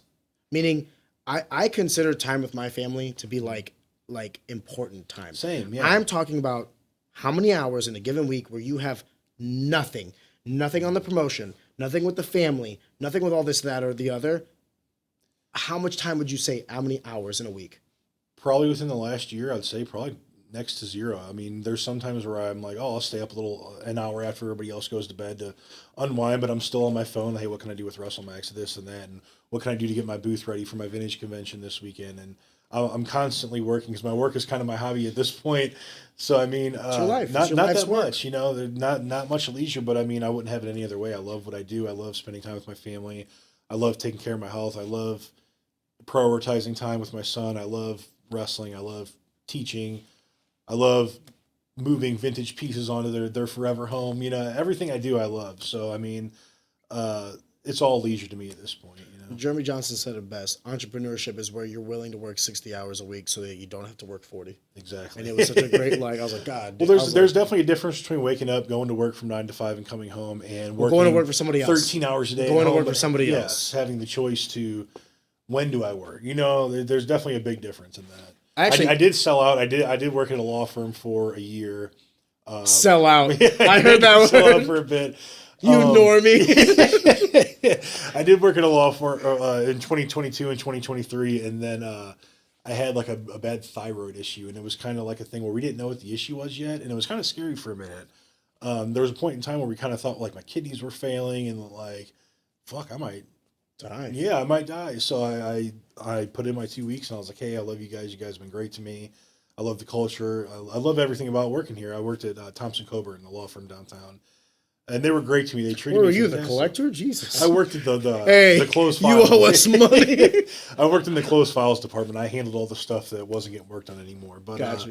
Meaning, I consider time with my family to be like important time. Same, yeah. I'm talking about how many hours in a given week where you have nothing on the promotion, nothing with the family, nothing with all this, that, or the other. How much time would you say, how many hours in a week? Probably within the last year, I'd say probably next to 0. I mean, there's sometimes where I'm like, I'll stay up an hour after everybody else goes to bed to unwind, but I'm still on my phone. Hey, what can I do with WrestleMax, this and that, and what can I do to get my booth ready for my vintage convention this weekend? And I'm constantly working because my work is kind of my hobby at this point. So, I mean, it's your life. Not that work. much, you know, not much leisure, but I mean, I wouldn't have it any other way. I love what I do. I love spending time with my family. I love taking care of my health. I love prioritizing time with my son. I love wrestling. I love teaching. I love moving vintage pieces onto their forever home. You know, everything I do, I love. So, I mean, it's all leisure to me at this point, you know. Jeremy Johnson said it best. Entrepreneurship is where you're willing to work 60 hours a week so that you don't have to work 40. Exactly. And it was such a great, like, I was like, God. Well, there's definitely a difference between waking up, going to work from 9 to 5 and coming home and working going to work for somebody else. 13 hours a day. Going to home, work for somebody else. Yes, having the choice to, when do I work? You know, there's definitely a big difference in that. Actually, I did sell out. I did work at a law firm for a year. Sell out. I heard that word. Sell out for a bit. You normie. I did work at a law firm in 2022 and 2023, and then I had like a bad thyroid issue, and it was kind of like a thing where we didn't know what the issue was yet, and it was kind of scary for a minute. There was a point in time where we kind of thought like my kidneys were failing, and like, fuck, I might die. Yeah, I might die. So I put in my 2 weeks, and I was like, hey, I love you guys. You guys have been great to me. I love the culture. I love everything about working here. I worked at Thompson Coburn, the law firm downtown. And they were great to me. They treated me. Where were you, fantastic. the collector? Jesus. I worked at the hey, closed files. You owe us money. I worked in the closed files department. I handled all the stuff that wasn't getting worked on anymore. But Gotcha.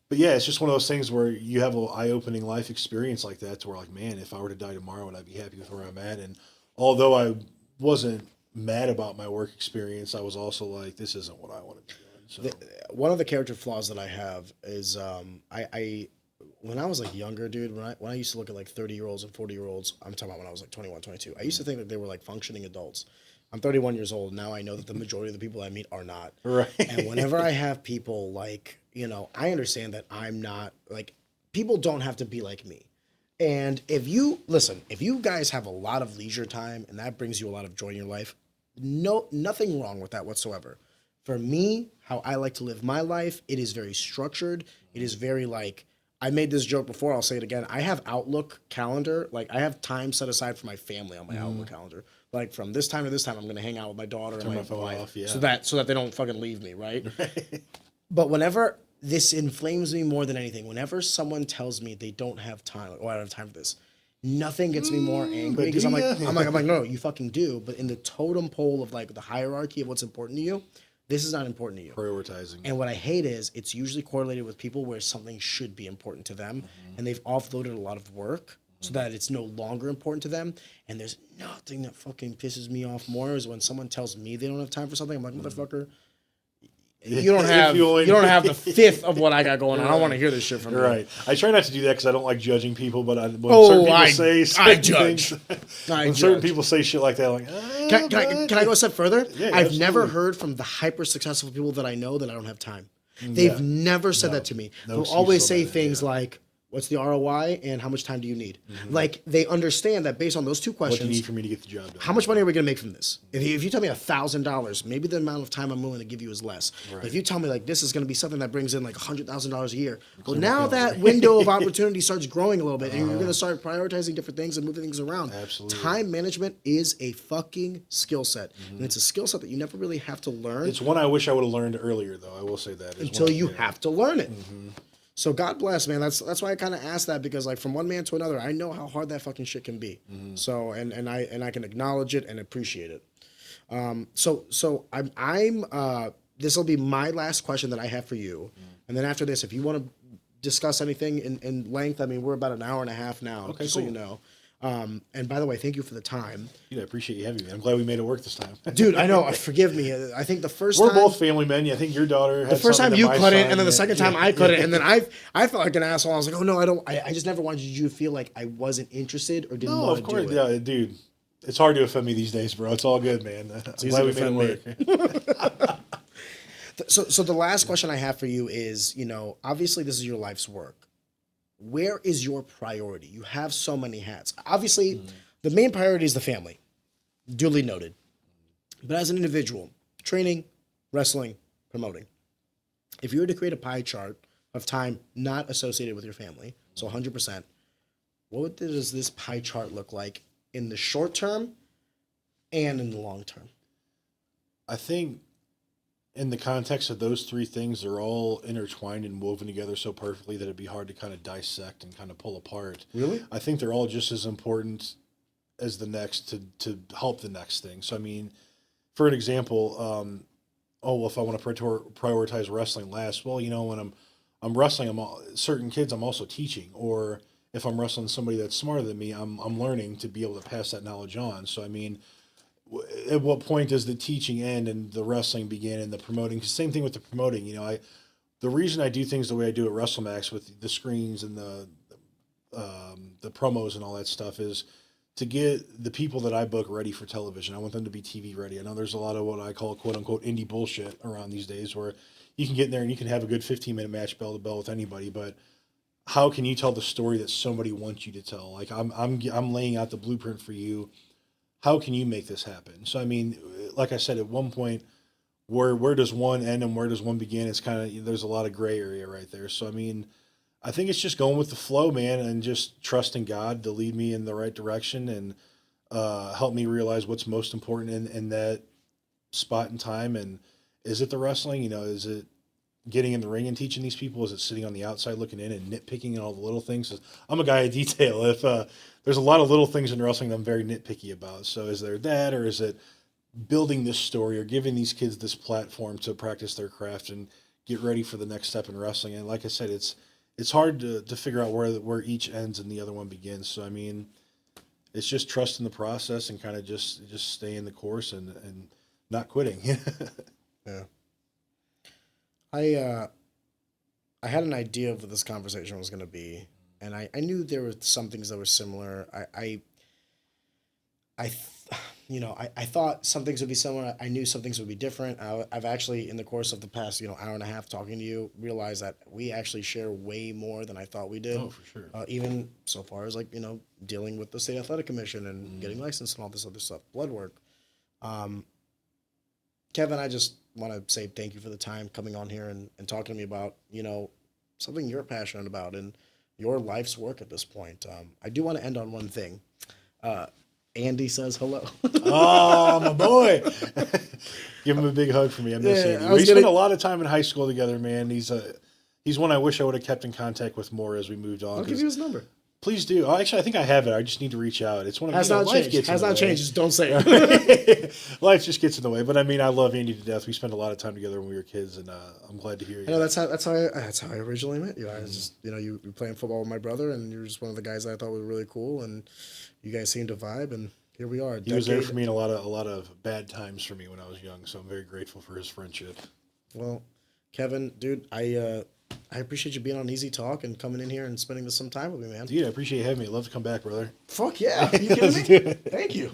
But yeah, it's just one of those things where you have an eye-opening life experience like that to where like, man, if I were to die tomorrow, would I be happy with where I'm at? And although I wasn't mad about my work experience, I was also like, this isn't what I want to be doing. So one of the character flaws that I have is I when I was like younger, dude, when I used to look at like 30-year-olds and 40-year-olds, I'm talking about when I was like 21, 22, I used to think that they were like functioning adults. I'm 31 years old. Now I know that the majority of the people I meet are not. Right. And whenever I have people like, you know, I understand that I'm not, like, people don't have to be like me. And if you guys have a lot of leisure time and that brings you a lot of joy in your life, nothing wrong with that whatsoever. For me, how I like to live my life, it is very structured. It is very like, I made this joke before, I'll say it again. I have Outlook calendar. Like, I have time set aside for my family on my Outlook calendar. Like, from this time to this time, I'm going to hang out with my daughter and my wife. Off, yeah. So that they don't fucking leave me, right? But whenever, this inflames me more than anything. Whenever someone tells me they don't have time, like, oh, I don't have time for this, nothing gets me more angry. Because I'm like, no, you fucking do. But in the totem pole of, like, the hierarchy of what's important to you, this is not important to you. Prioritizing. And what I hate is it's usually correlated with people where something should be important to them, and they've offloaded a lot of work so that it's no longer important to them. And there's nothing that fucking pisses me off more is when someone tells me they don't have time for something. I'm like, motherfucker, you don't have the fifth of what I got going on. I don't want to hear this shit from you. Right. I try not to do that because I don't like judging people. But when certain people say shit like that, I'm like, can I go a step further? Yeah, I've absolutely. never heard from the hyper successful people that I know that I don't have time. They've never said that to me. They'll always say things like, what's the ROI and how much time do you need? Like, they understand that based on those two questions, what do you need for me to get the job done? How much money are we going to make from this? If you tell me $1,000, maybe the amount of time I'm willing to give you is less. Right. But if you tell me like this is going to be something that brings in like $100,000 a year, well, now that window of opportunity starts growing a little bit, and you're going to start prioritizing different things and moving things around. Absolutely. Time management is a fucking skill set, and it's a skill set that you never really have to learn. It's one I wish I would have learned earlier, though. I will say that until you have to learn it. So God bless, man. That's why I kind of asked that, because like from one man to another, I know how hard that fucking shit can be. So and I can acknowledge it and appreciate it. So I'm this will be my last question that I have for you, and then after this, if you want to discuss anything in length, I mean we're about an hour and a half now, okay, just cool. So you know. And by the way, thank you for the time. Dude, I appreciate you having me. I'm glad we made it work this time. Dude, I know. Forgive me. I think the first we're time... We're both family men. I think your daughter had the first time you couldn't, and then the second time I couldn't, yeah. and then I felt like an asshole. I was like, oh no, I don't. I just never wanted you to feel like I wasn't interested or didn't want to do it. Yeah, dude. It's hard to offend me these days, bro. It's all good, man. I'm glad we made it work. So the last question I have for you is, you know, obviously this is your life's work. Where is your priority? You have so many hats. Obviously, the main priority is the family. Duly noted. But as an individual, training, wrestling, promoting, if you were to create a pie chart of time not associated with your family, so 100%, what does this pie chart look like in the short term and in the long term? I think in the context of those three things, they're all intertwined and woven together so perfectly that it'd be hard to kind of dissect and kind of pull apart. Really? I think they're all just as important as the next to help the next thing. So, I mean, for an example, if I want to prioritize wrestling last, well, you know, when I'm I'm wrestling, certain kids I'm also teaching, or if I'm wrestling somebody that's smarter than me, I'm learning to be able to pass that knowledge on. So I mean, at what point does the teaching end and the wrestling begin and the promoting? Same thing with the promoting. You know, the reason I do things the way I do at WrestleMax with the screens and the promos and all that stuff is to get the people that I book ready for television. I want them to be TV ready. I know there's a lot of what I call quote unquote indie bullshit around these days where you can get in there and you can have a good 15-minute match bell to bell with anybody, but how can you tell the story that somebody wants you to tell? Like I'm laying out the blueprint for you. How can you make this happen? So I mean, like I said, at one point, where does one end and where does one begin? It's kind of, there's a lot of gray area right there. So I mean, I think it's just going with the flow, man, and just trusting God to lead me in the right direction and help me realize what's most important in that spot in time. And is it the wrestling? You know, is it getting in the ring and teaching these people? Is it sitting on the outside looking in and nitpicking and all the little things? I'm a guy of detail. If there's a lot of little things in wrestling that I'm very nitpicky about. So is there that, or is it building this story or giving these kids this platform to practice their craft and get ready for the next step in wrestling? And like I said, it's hard to figure out where each ends and the other one begins. So, I mean, it's just trusting the process and kind of just staying the course and not quitting. Yeah. I had an idea of what this conversation was going to be, and I knew there were some things that were similar. I thought some things would be similar. I knew some things would be different. I've actually, in the course of the past, hour and a half talking to you, realized that we actually share way more than I thought we did. Oh, for sure. Even so far as dealing with the State Athletic Commission and getting licensed and all this other stuff, blood work. Kevin, I just want to say thank you for the time coming on here and talking to me about, something you're passionate about and your life's work at this point. I do want to end on one thing. Andy says hello. Oh, my boy. Give him a big hug for me. I miss Andy. We spent a lot of time in high school together, man. He's one I wish I would have kept in contact with more as we moved on. I'll give you his number. Please do. Oh, actually, I think I have it. I just need to reach out. It's one of has life changed. gets Has in the not way. changed. Just don't say it. Life just gets in the way. But I mean, I love Andy to death. We spent a lot of time together when we were kids, and I'm glad to hear you. I know that's how I originally met you. I was just you were playing football with my brother, and you were just one of the guys that I thought was really cool, and you guys seemed to vibe, and here we are. He was there for me in a lot of bad times for me when I was young, so I'm very grateful for his friendship. Well, Kevin, dude, I appreciate you being on Easy Talk and coming in here and spending some time with me, man. Dude, I appreciate you having me. I'd love to come back, brother. Fuck yeah. Are you kidding me? Thank you.